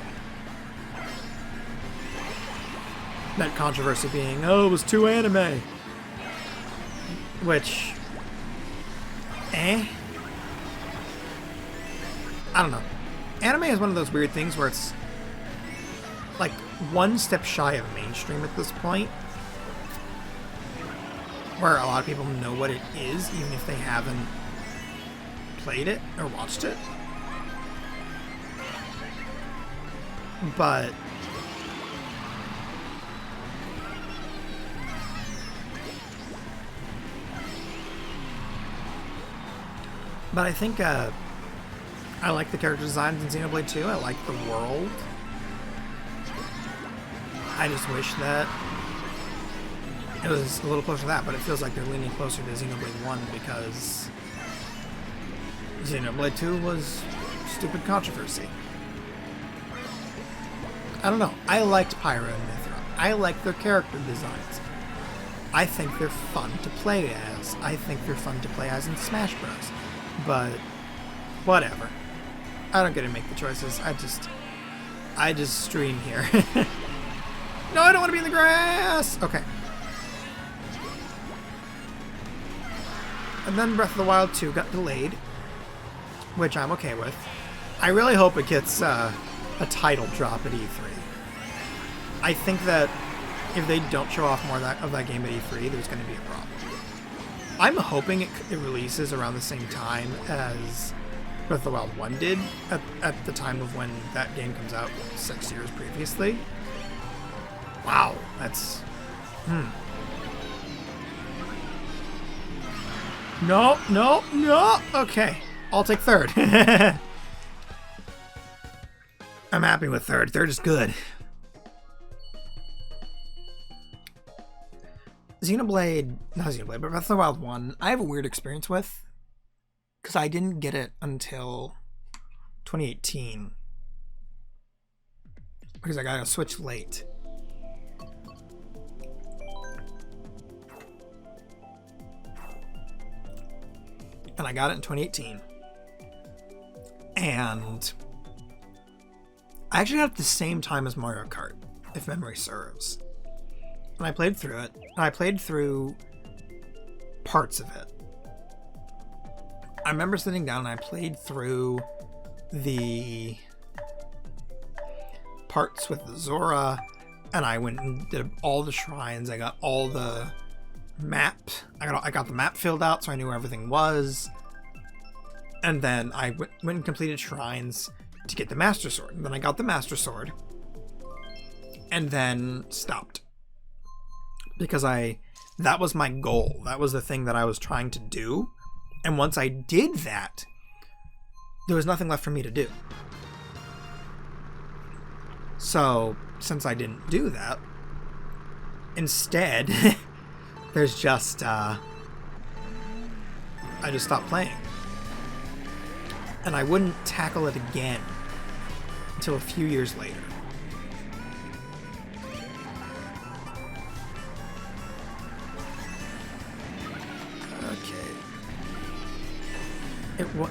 That controversy being, oh, it was too anime. Which, I don't know. Anime is one of those weird things where it's like one step shy of mainstream at this point. Where a lot of people know what it is, even if they haven't played it or watched it. But I think I like the character designs in Xenoblade 2. I like the world. I just wish that it was a little closer to that, but it feels like they're leaning closer to Xenoblade 1 because Xenoblade 2 was stupid controversy. I don't know. I liked Pyra and Mithra. I like their character designs. I think they're fun to play as. I think they're fun to play as in Smash Bros. But whatever. I don't get to make the choices. I just stream here. No, I don't want to be in the grass! Okay. And then Breath of the Wild 2 got delayed, which I'm okay with. I really hope it gets a title drop at E3. I think that if they don't show off more of that game at E3, there's going to be a problem. I'm hoping it releases around the same time as Breath of the Wild 1 did, at the time of when that game comes out 6 years previously. Wow, that's... No! Okay, I'll take third. I'm happy with third. Third is good. Not Xenoblade, but Breath of the Wild 1, I have a weird experience with, because I didn't get it until 2018, because I got a Switch late. And I got it in 2018. And I actually got it at the same time as Mario Kart, if memory serves. And I played through it. And I played through parts of it. I remember sitting down and I played through the parts with Zora, and I went and did all the shrines. I got all the map. I got the map filled out, so I knew where everything was. And then I went and completed shrines to get the Master Sword. And then I got the Master Sword, and then stopped because that was my goal. That was the thing that I was trying to do. And once I did that, there was nothing left for me to do. So, since I didn't do that, instead, there's just, I just stopped playing. And I wouldn't tackle it again until a few years later.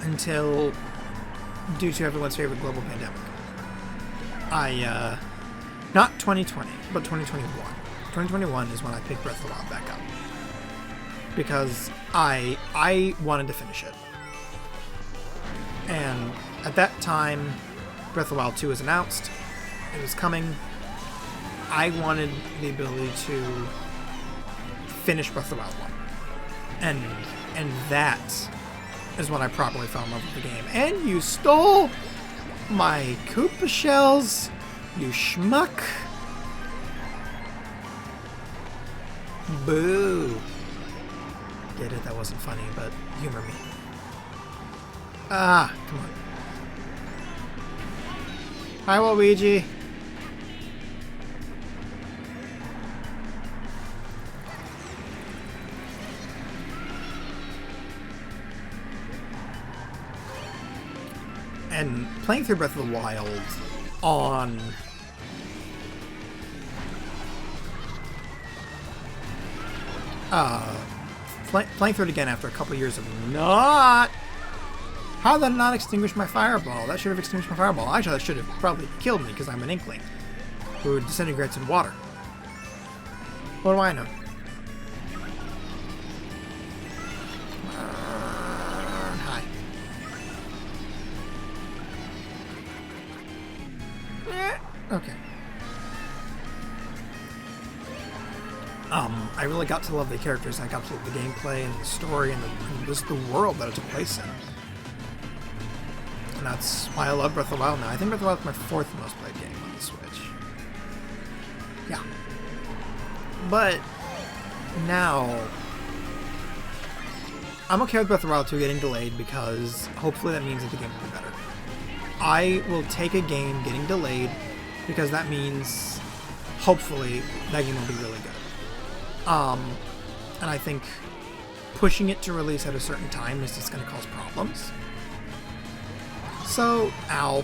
Until, due to everyone's favorite global pandemic, not 2020, but 2021. 2021 is when I picked Breath of the Wild back up, because I wanted to finish it, and at that time, Breath of the Wild 2 was announced. It was coming. I wanted the ability to finish Breath of the Wild 1, and that is when I properly fell in love with the game. And you stole my Koopa shells, you schmuck. Boo. Get it? That wasn't funny, but humor me. Ah, come on. Hi, Waluigi. And playing through Breath of the Wild on playing through it again after a couple years of not. How did that not extinguish my fireball? That should have extinguished my fireball. Actually, that should have probably killed me because I'm an Inkling who disintegrates in water. What do I know? Hi. Okay. I really got to love the characters. I got to love the gameplay and the story and just the world that it took place in. And that's why I love Breath of the Wild now. I think Breath of the Wild is my fourth most played game on the Switch. Yeah. But now, I'm okay with Breath of the Wild 2 getting delayed because hopefully that means that the game will be better. I will take a game getting delayed because that means hopefully that game will be really good. And I think pushing it to release at a certain time is just going to cause problems. So, ow.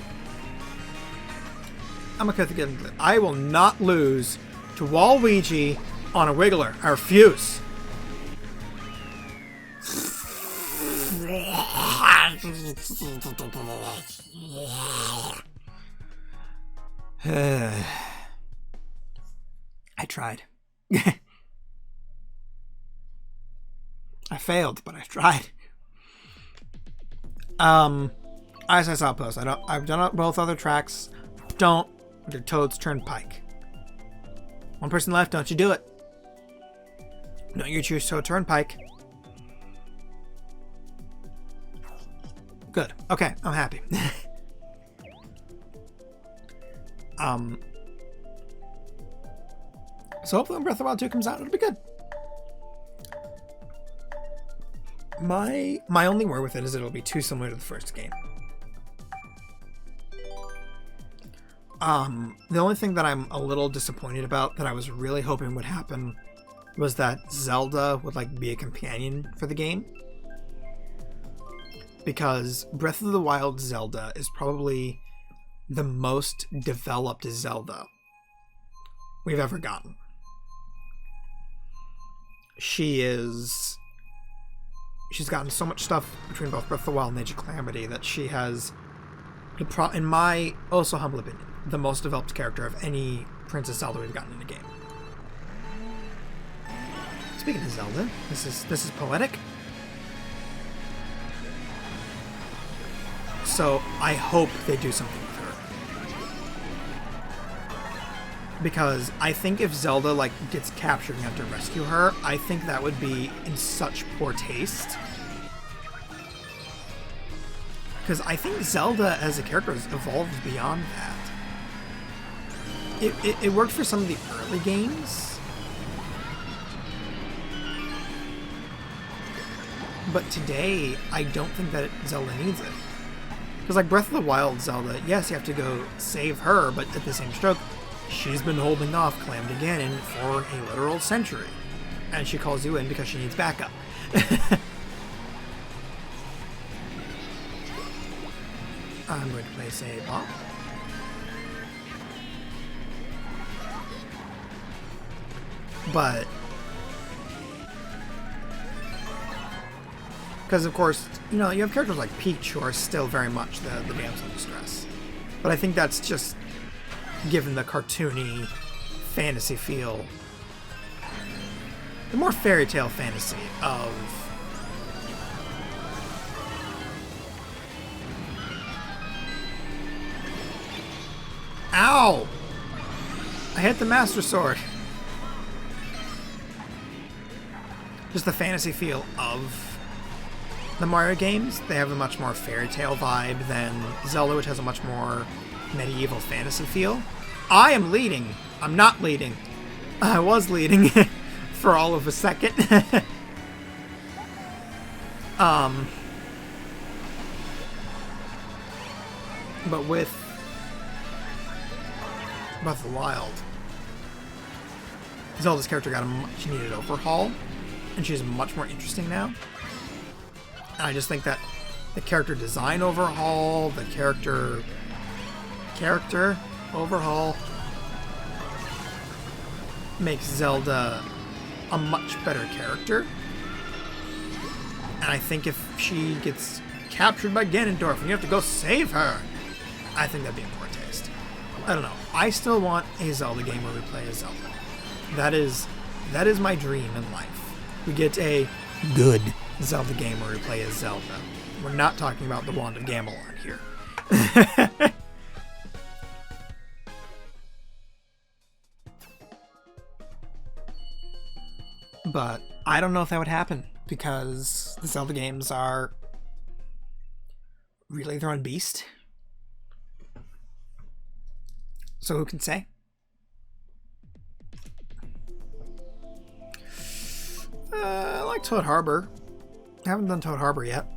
I'm okay with getting delayed. I will not lose to Waluigi on a Wiggler. I refuse. I tried. I failed, but I tried. As I saw a post, I've done both other tracks. Don't do Toad's Turnpike. One person left, don't you do it. Don't you choose Toad Turnpike. Good. Okay, I'm happy. So hopefully when Breath of the Wild 2 comes out, it'll be good. My only worry with it is it'll be too similar to the first game. The only thing that I'm a little disappointed about that I was really hoping would happen was that Zelda would be a companion for the game. Because Breath of the Wild Zelda is probably the most developed Zelda we've ever gotten. She's gotten so much stuff between both Breath of the Wild and Age of Calamity that she has, in my also humble opinion, the most developed character of any Princess Zelda we've gotten in a game. Speaking of Zelda, this is poetic. So I hope they do something with her. Because I think if Zelda, like, gets captured and you have to rescue her, I think that would be in such poor taste. Because I think Zelda as a character has evolved beyond that. It worked for some of the early games. But today, I don't think that Zelda needs it. Because like Breath of the Wild Zelda, yes, you have to go save her, but at the same stroke, she's been holding off Clam Ganon for a literal century. And she calls you in because she needs backup. I'm going to place a bomb. But because of course, you know, you have characters like Peach who are still very much the damsel in distress. But I think that's just given the cartoony fantasy feel, the more fairy tale fantasy of ow! I hit the Master Sword. Just the fantasy feel of the Mario games. They have a much more fairy tale vibe than Zelda, which has a much more medieval fantasy feel. I am leading. I'm not leading. I was leading for all of a second. But with Breath of the Wild, Zelda's character got a much needed overhaul, and she's much more interesting now. And I just think that the character design overhaul, the character overhaul makes Zelda a much better character. And I think if she gets captured by Ganondorf and you have to go save her, I think that'd be in poor taste. I don't know. I still want a Zelda game where we play as Zelda. That is my dream in life. We get a good Zelda game where we play as Zelda. We're not talking about the Wand of Gamelon here. But I don't know if that would happen, because the Zelda games are really their own beast. So who can say? I like Toad Harbor. I haven't done Toad Harbor yet.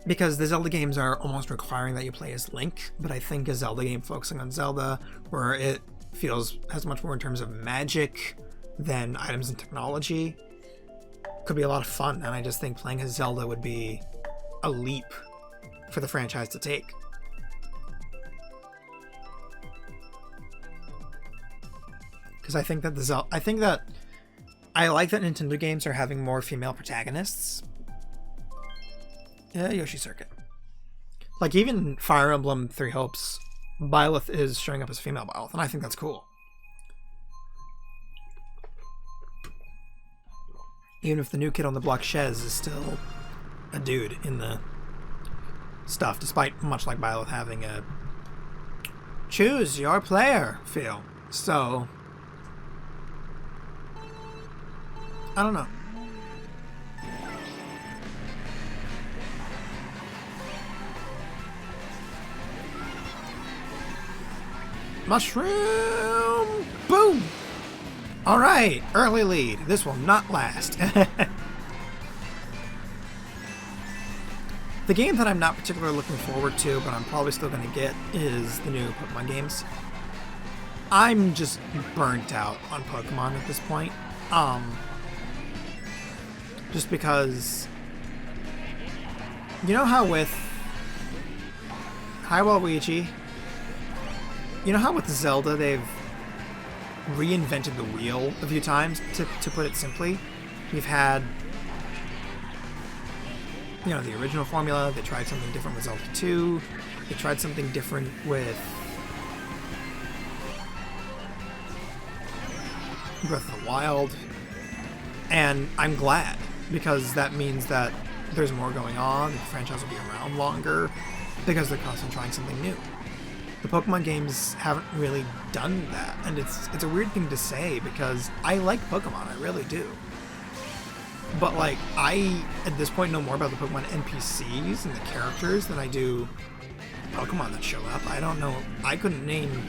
Because the Zelda games are almost requiring that you play as Link, but I think a Zelda game focusing on Zelda, where it has much more in terms of magic than items and technology, could be a lot of fun. And I just think playing as Zelda would be a leap for the franchise to take. Because I think that I like that Nintendo games are having more female protagonists. Yeah, Yoshi Circuit. Like even Fire Emblem Three Hopes, Byleth is showing up as a female Byleth, and I think that's cool. Even if the new kid on the block, Shez, is still a dude in the stuff, despite much like Byleth having a choose your player feel. So I don't know. Mushroom! Boom! Alright, early lead. This will not last. The game that I'm not particularly looking forward to, but I'm probably still going to get, is the new Pokemon games. I'm just burnt out on Pokemon at this point. Just because, you know how with Hi Waluigi, you know how with Zelda they've reinvented the wheel a few times, to put it simply. You've had, you know, the original formula, they tried something different with Zelda 2, they tried something different with Breath of the Wild, and I'm glad, because that means that there's more going on, the franchise will be around longer, because they're constantly trying something new. The Pokemon games haven't really done that, and it's a weird thing to say because I like Pokemon, I really do. But like, I at this point know more about the Pokemon NPCs and the characters than I do Pokemon that show up. I don't know, I couldn't name,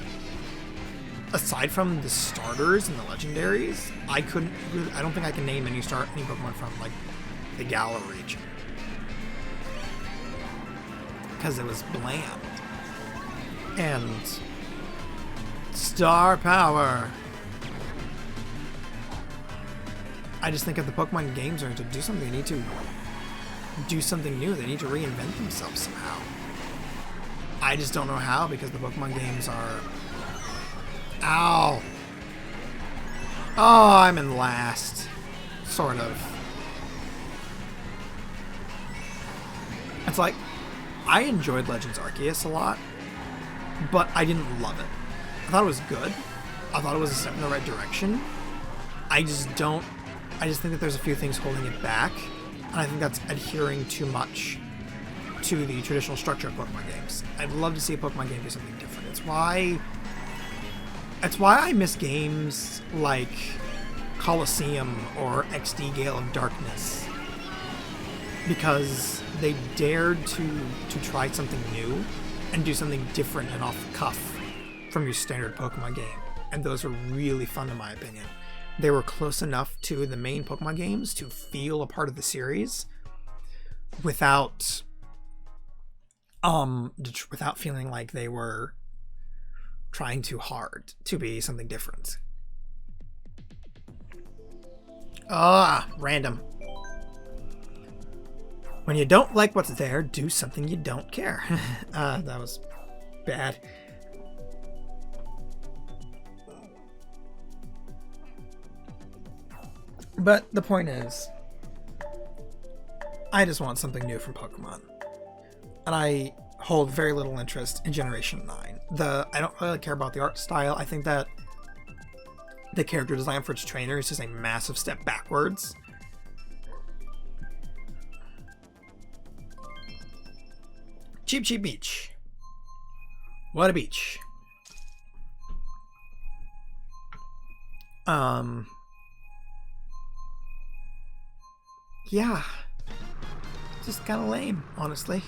aside from the starters and the legendaries, I don't think I can name any Pokemon from like the Galar region. Because it was bland. And star power. I just think if the Pokemon games are to do something, they need to do something new. They need to reinvent themselves somehow. I just don't know how, because the Pokemon games are... Ow! Oh, I'm in last. Sort of. It's like, I enjoyed Legends Arceus a lot, but I didn't love it. I thought it was good. I thought it was a step in the right direction. I just think that there's a few things holding it back, and I think that's adhering too much to the traditional structure of Pokemon games. I'd love to see a Pokemon game do something different. It's why I miss games like Colosseum or XD Gale of Darkness, because they dared to try something new and do something different and off the cuff from your standard Pokemon game. And those were really fun, in my opinion. They were close enough to the main Pokemon games to feel a part of the series without feeling like they were trying too hard to be something different. Random. When you don't like what's there, do something you don't care. That was bad. But the point is, I just want something new from Pokemon. And I hold very little interest in Generation 9. I don't really care about the art style. I think that the character design for its trainer is just a massive step backwards. Cheep Cheep Beach. What a beach. Yeah. Just kind of lame, honestly.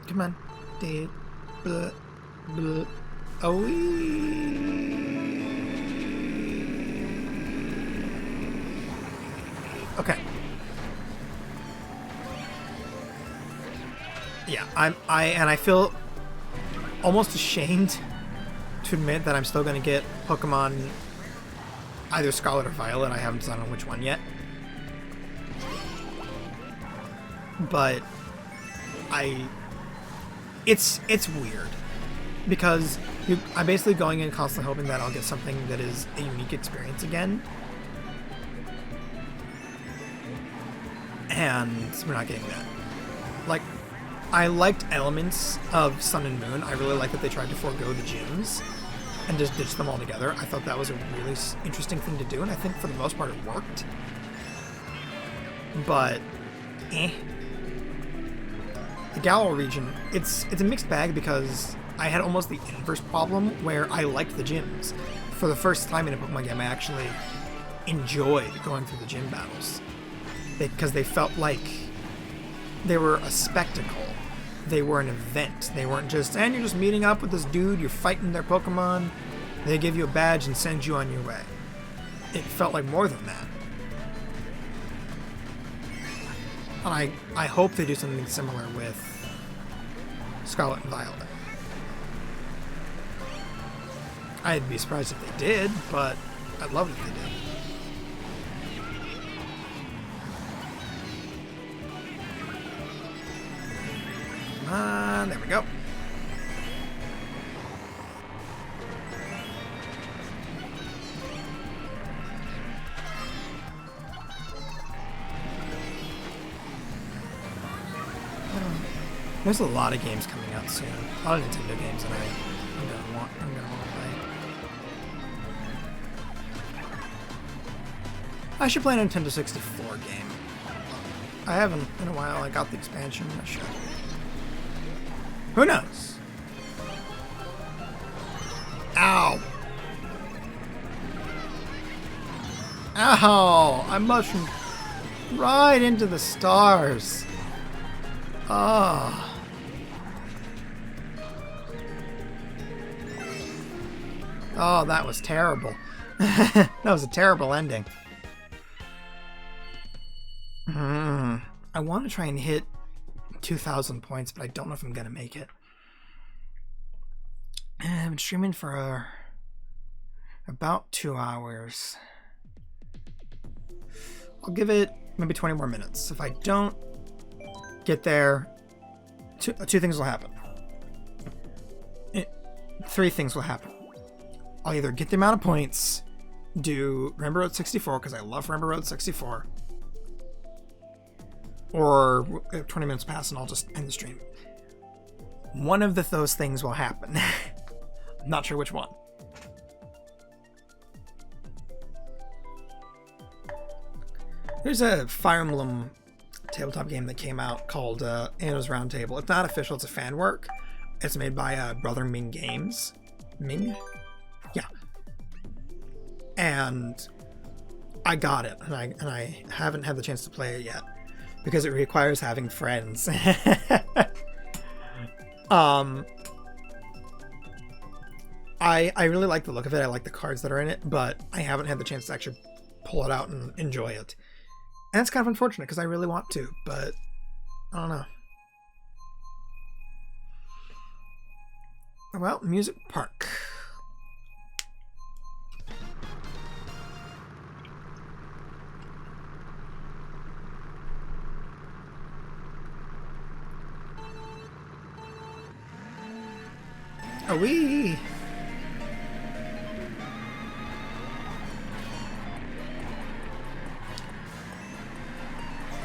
Come on. Blah, blah. Oh. Okay. Yeah, I feel almost ashamed to admit that I'm still gonna get Pokemon either Scarlet or Violet. I haven't decided on which one yet. But it's weird because I'm basically going in constantly hoping that I'll get something that is a unique experience again. And we're not getting that. Like, I liked elements of Sun and Moon. I really like that they tried to forego the gyms and just ditch them all together. I thought that was a really interesting thing to do, and I think for the most part it worked. But, The Galar region, it's a mixed bag because I had almost the inverse problem where I liked the gyms. For the first time in a Pokemon game, I actually enjoyed going through the gym battles. Because they felt like they were a spectacle. They were an event. They weren't just, and you're just meeting up with this dude, you're fighting their Pokemon, they give you a badge and send you on your way. It felt like more than that. And I hope they do something similar with Scarlet and Violet. I'd be surprised if they did, but I'd love it if they did. There we go. There's a lot of games coming out soon. A lot of Nintendo games that I'm gonna want to play. I should play a Nintendo 64 game. I haven't in a while. I got the expansion. I should. Who knows? Ow! Ow! I mushroomed right into the stars. Ah. Oh, that was terrible. That was a terrible ending. I want to try and hit 2,000 points, but I don't know if I'm going to make it. I've been streaming for about 2 hours. I'll give it maybe 20 more minutes. If I don't get there, two things will happen. Three things will happen. I'll either get the amount of points, do Rainbow Road 64, because I love Rainbow Road 64, or 20 minutes pass and I'll just end the stream. One of those things will happen. I'm not sure which one. There's a Fire Emblem tabletop game that came out called Anno's Round Table. It's not official, it's a fan work. It's made by Brother Ming Games. Ming? Yeah. And I got it, and I haven't had the chance to play it yet because it requires having friends. I really like the look of it. I like the cards that are in it, but I haven't had the chance to actually pull it out and enjoy it. And it's kind of unfortunate because I really want to, but I don't know. Well, Music Park. Are we?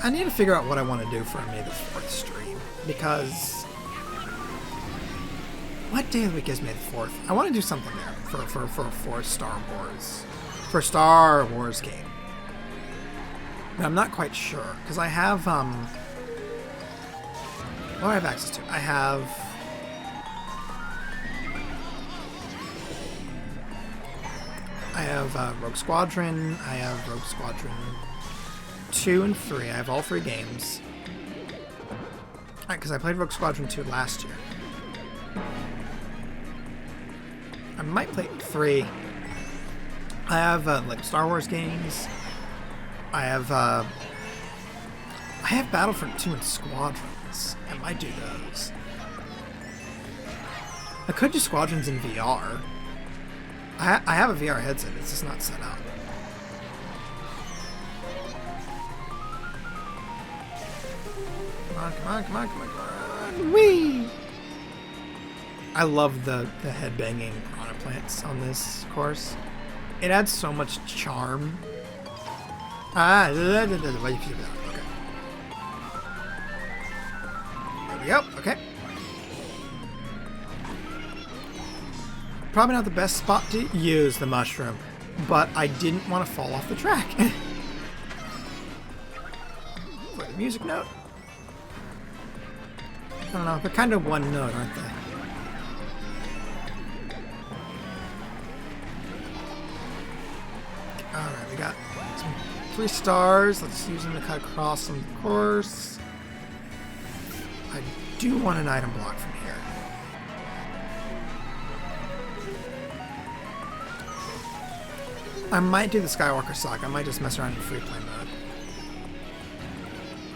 I need to figure out what I want to do for May the 4th stream, because what day of the week is May the 4th? I want to do something there for Star Wars. For a Star Wars game. But I'm not quite sure, because I have, what do I have access to? I have Rogue Squadron, I have Rogue Squadron 2 and 3. I have all 3 games. Because I played Rogue Squadron 2 last year. I might play 3. I have like Star Wars games. I have Battlefront 2 and Squadrons. I might do those. I could do Squadrons in VR. I have a VR headset. It's just not set up. Come on. Whee! I love the headbanging piranha plants on this course. It adds so much charm. Okay. There we go. Okay. Probably not the best spot to use the mushroom, but I didn't want to fall off the track. For the music note. I don't know, they're kind of one note, aren't they? Alright, we got some 3 stars. Let's use them to cut across some course. I do want an item block from here. I might do the Skywalker Saga. I might just mess around in free play mode.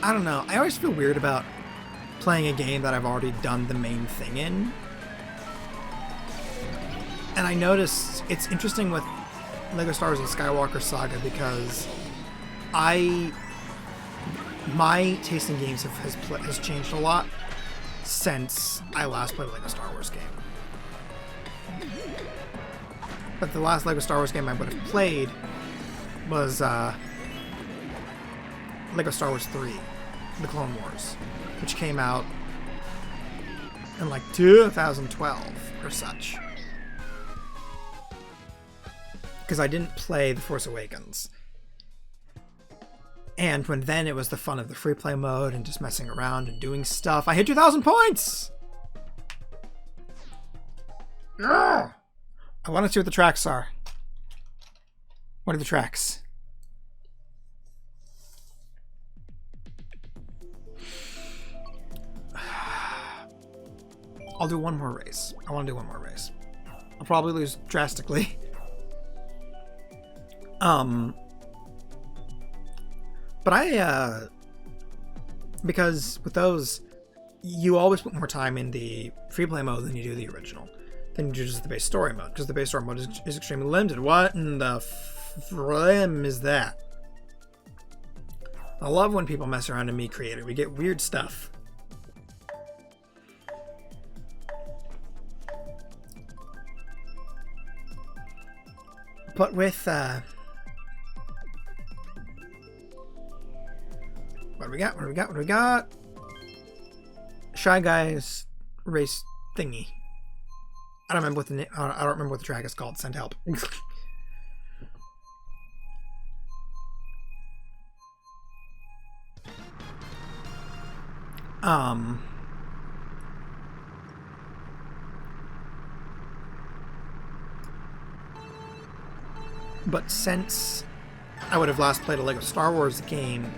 I don't know. I always feel weird about playing a game that I've already done the main thing in. And I noticed it's interesting with LEGO Star Wars and Skywalker Saga because my taste in games has changed a lot since I last played a LEGO Star Wars game. But the last LEGO Star Wars game I would have played was LEGO Star Wars 3, The Clone Wars, which came out in like 2012 or such. Because I didn't play The Force Awakens. And when then it was the fun of the free play mode and just messing around and doing stuff. I hit 2,000 points! Yeah! I want to see what the tracks are. What are the tracks? I'll do one more race. I want to do one more race. I'll probably lose drastically. But because with those, you always put more time in the free play mode than you do the original. Than you do just the base story mode, because the base story mode is extremely limited. What in the frim is that? I love when people mess around in Me Creator. We get weird stuff. But with what do we got? What do we got? What do we got? Shy Guys race thingy. I don't remember what the I don't remember what the track is called. Send help. But since I would have last played a Lego Star Wars game,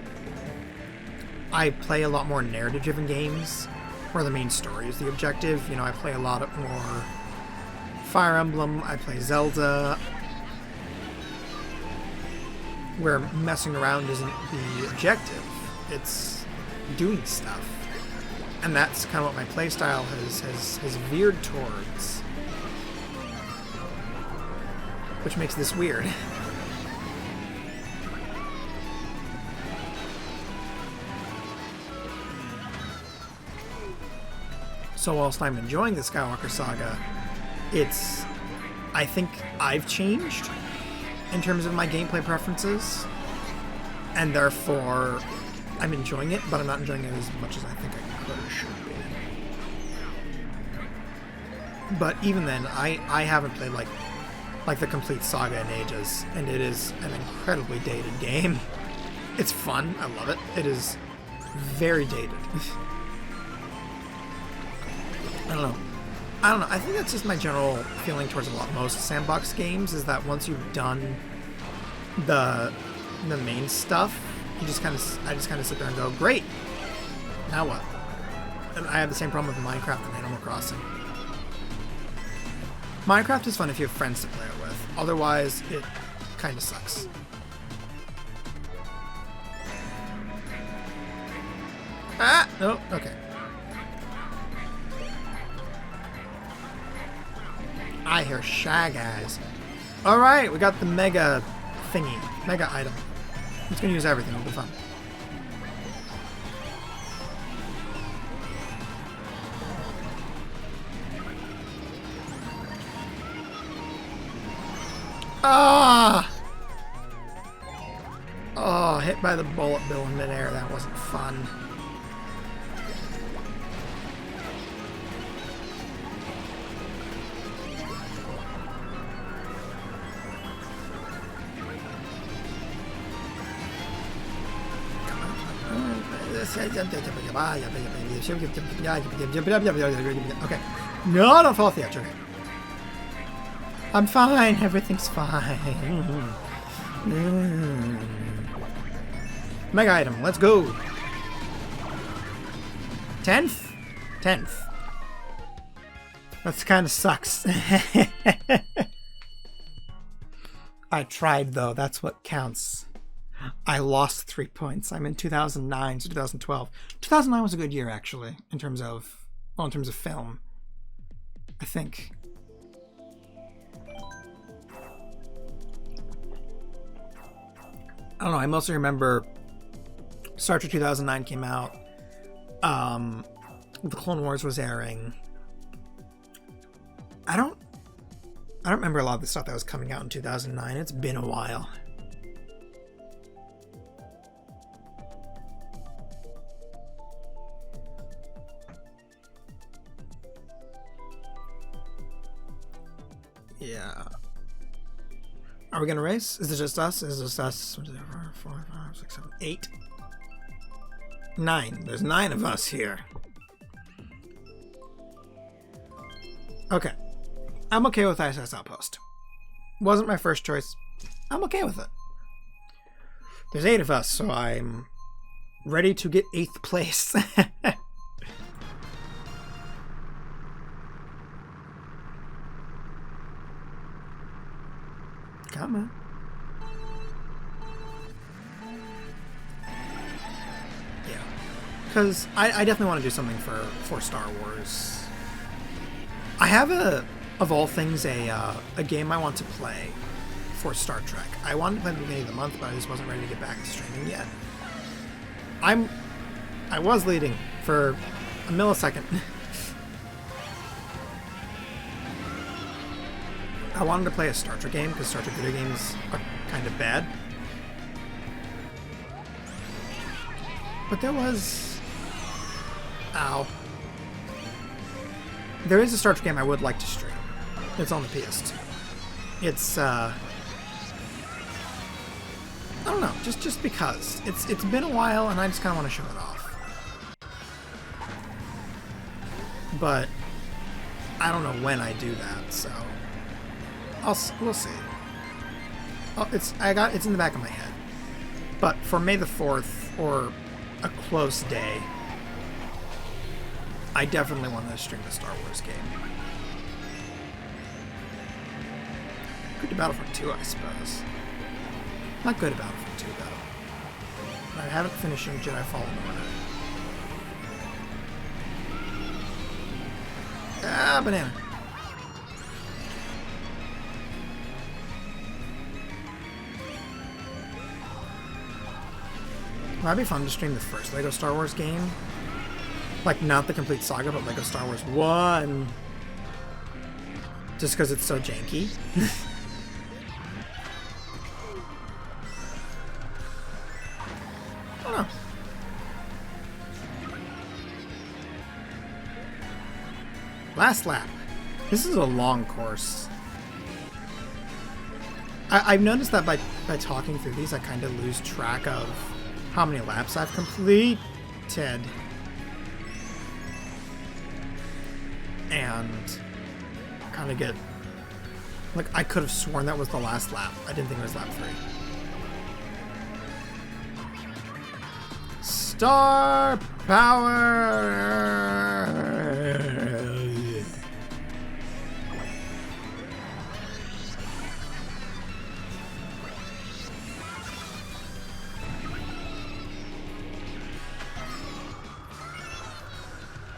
I play a lot more narrative-driven games where the main story is the objective. You know, I play a lot more Fire Emblem, I play Zelda, where messing around isn't the objective, it's doing stuff. And that's kind of what my playstyle has veered towards. Which makes this weird. So whilst I'm enjoying the Skywalker Saga, I think I've changed in terms of my gameplay preferences, and therefore I'm enjoying it, but I'm not enjoying it as much as I think I could or should be. But even then, I haven't played like the complete saga in ages, and it is an incredibly dated game. It's fun, I love it. It is very dated. I don't know. I think that's just my general feeling towards most sandbox games, is that once you've done the main stuff, I just kind of sit there and go, great. Now what? And I have the same problem with Minecraft and Animal Crossing. Minecraft is fun if you have friends to play it with. Otherwise, it kind of sucks. Ah! No, okay. I hear Shy Guys. Alright, we got the mega thingy. Mega item. I'm just gonna use everything, it'll be fun. Ah! Oh, hit by the bullet bill in midair. That wasn't fun. Okay. No, don't fall off the edge. Okay. I'm fine. Everything's fine. Mega item. Let's go. 10th? 10th. That kind of sucks. I tried, though. That's what counts. I lost 3 points. I'm in 2009 to 2012. 2009 was a good year, actually, in terms of film. I think. I don't know. I mostly remember Star Trek 2009 came out. The Clone Wars was airing. I don't remember a lot of the stuff that was coming out in 2009. It's been a while. Yeah. Are we gonna race? Is it just us? Is it just us? 1, 2, 3, 4, 5. 5, 6, 7, 8. 9. There's 9 of us here. Okay. I'm okay with ISS Outpost. Wasn't my first choice. I'm okay with it. There's 8 of us, so I'm ready to get 8th place. Come on. Yeah. Because I definitely want to do something for Star Wars. I have of all things, a game I want to play for Star Trek. I wanted to play at the beginning of the month, but I just wasn't ready to get back to streaming yet. I was leading for a millisecond. I wanted to play a Star Trek game because Star Trek video games are kind of bad. But there was... Ow. There is a Star Trek game I would like to stream. It's on the PS2. It's, I don't know, just because. It's been a while and I just kind of want to show it off. But I don't know when I do that, so we'll see. Oh, it's in the back of my head. But for May the 4th or a close day, I definitely want to stream a Star Wars game. Good to Battlefront 2, I suppose. Not good at Battlefront 2, though. I haven't finished Jedi Fallen Order. Ah, banana. That'd be fun to stream the first LEGO Star Wars game. Like, not the complete saga, but LEGO Star Wars 1. Just because it's so janky. I don't know. Last lap. This is a long course. I've noticed that by talking through these, I kind of lose track of how many laps I've completed. And kind of get... Like, I could have sworn that was the last lap. I didn't think it was lap 3. Star power!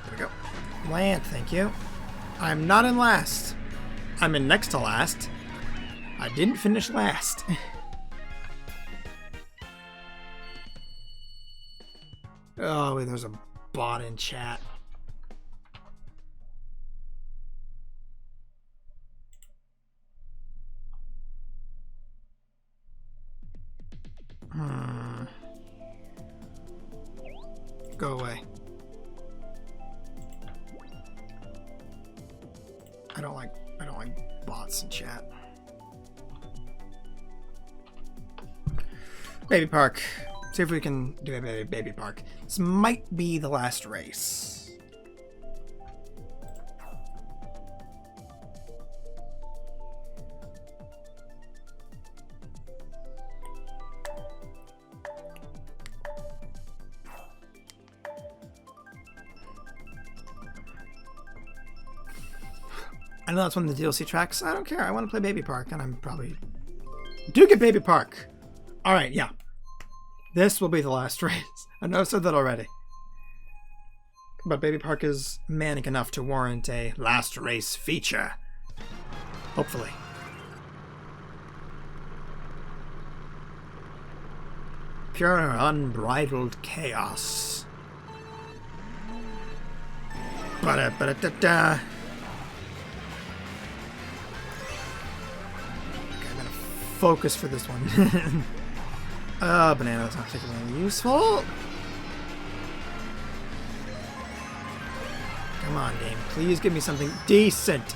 There we go. Land, thank you. I'm not in last. I'm in next to last. I didn't finish last. Oh, wait, there's a bot in chat. Go away. I don't like bots in chat. Baby Park. See if we can do a Baby Park. This might be the last race. I know that's one of the DLC tracks. I don't care. I want to play Baby Park, and I'm probably... Do get Baby Park! Alright, yeah. This will be the last race. I know I've said that already. But Baby Park is manic enough to warrant a last race feature. Hopefully. Pure unbridled chaos. Ba-da-ba-da-da-da. Focus for this one. Banana's not particularly useful. Come on, game. Please give me something decent.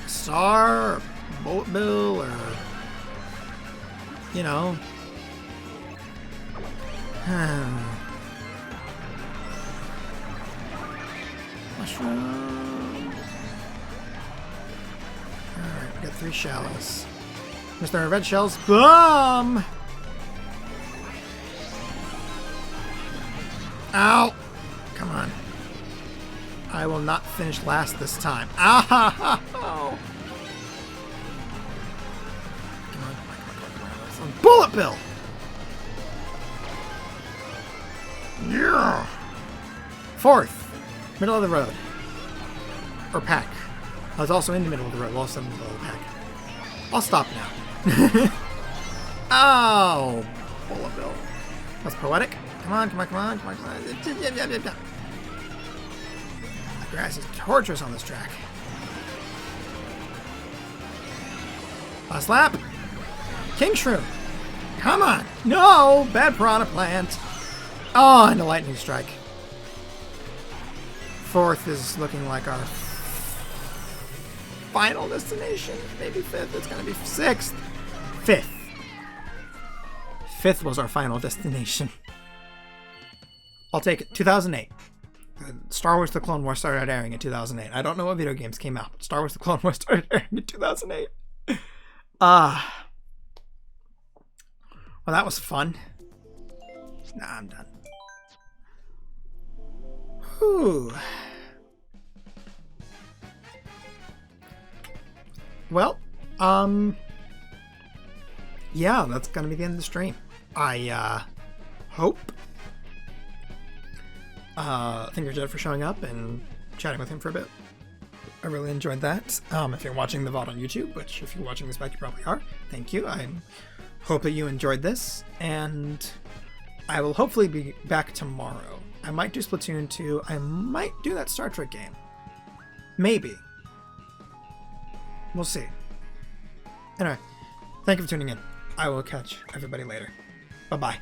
Star, Boat Bill, or you know. Mushroom. Alright, we got 3 shells. Mr. Red Shells. Boom! Ow! Come on. I will not finish last this time. Ah! Oh. Come on. Bullet Bill! Yeah! 4th. Middle of the road. Or pack. I was also in the middle of the road. Also in the middle of the pack. I'll stop now. Oh! Bullet Bill. That's poetic. Come on, come on, come on, come on, come on. The grass is torturous on this track. Last lap. King Shroom. Come on. No! Bad piranha plant. Oh, and a lightning strike. 4th is looking like our final destination. Maybe 5th. It's going to be 6th. 5th. 5th was our final destination. I'll take it. 2008. Star Wars The Clone Wars started airing in 2008. I don't know what video games came out, but Star Wars The Clone Wars started airing in 2008. Well, that was fun. Nah, I'm done. Whew. Well, yeah, that's gonna be the end of the stream. I, hope. Thank you, Jed, for showing up and chatting with him for a bit. I really enjoyed that. If you're watching the VOD on YouTube, which if you're watching this back, you probably are, thank you. I hope that you enjoyed this, and I will hopefully be back tomorrow. I might do Splatoon 2. I might do that Star Trek game. Maybe. We'll see. Anyway, thank you for tuning in. I will catch everybody later. Bye-bye.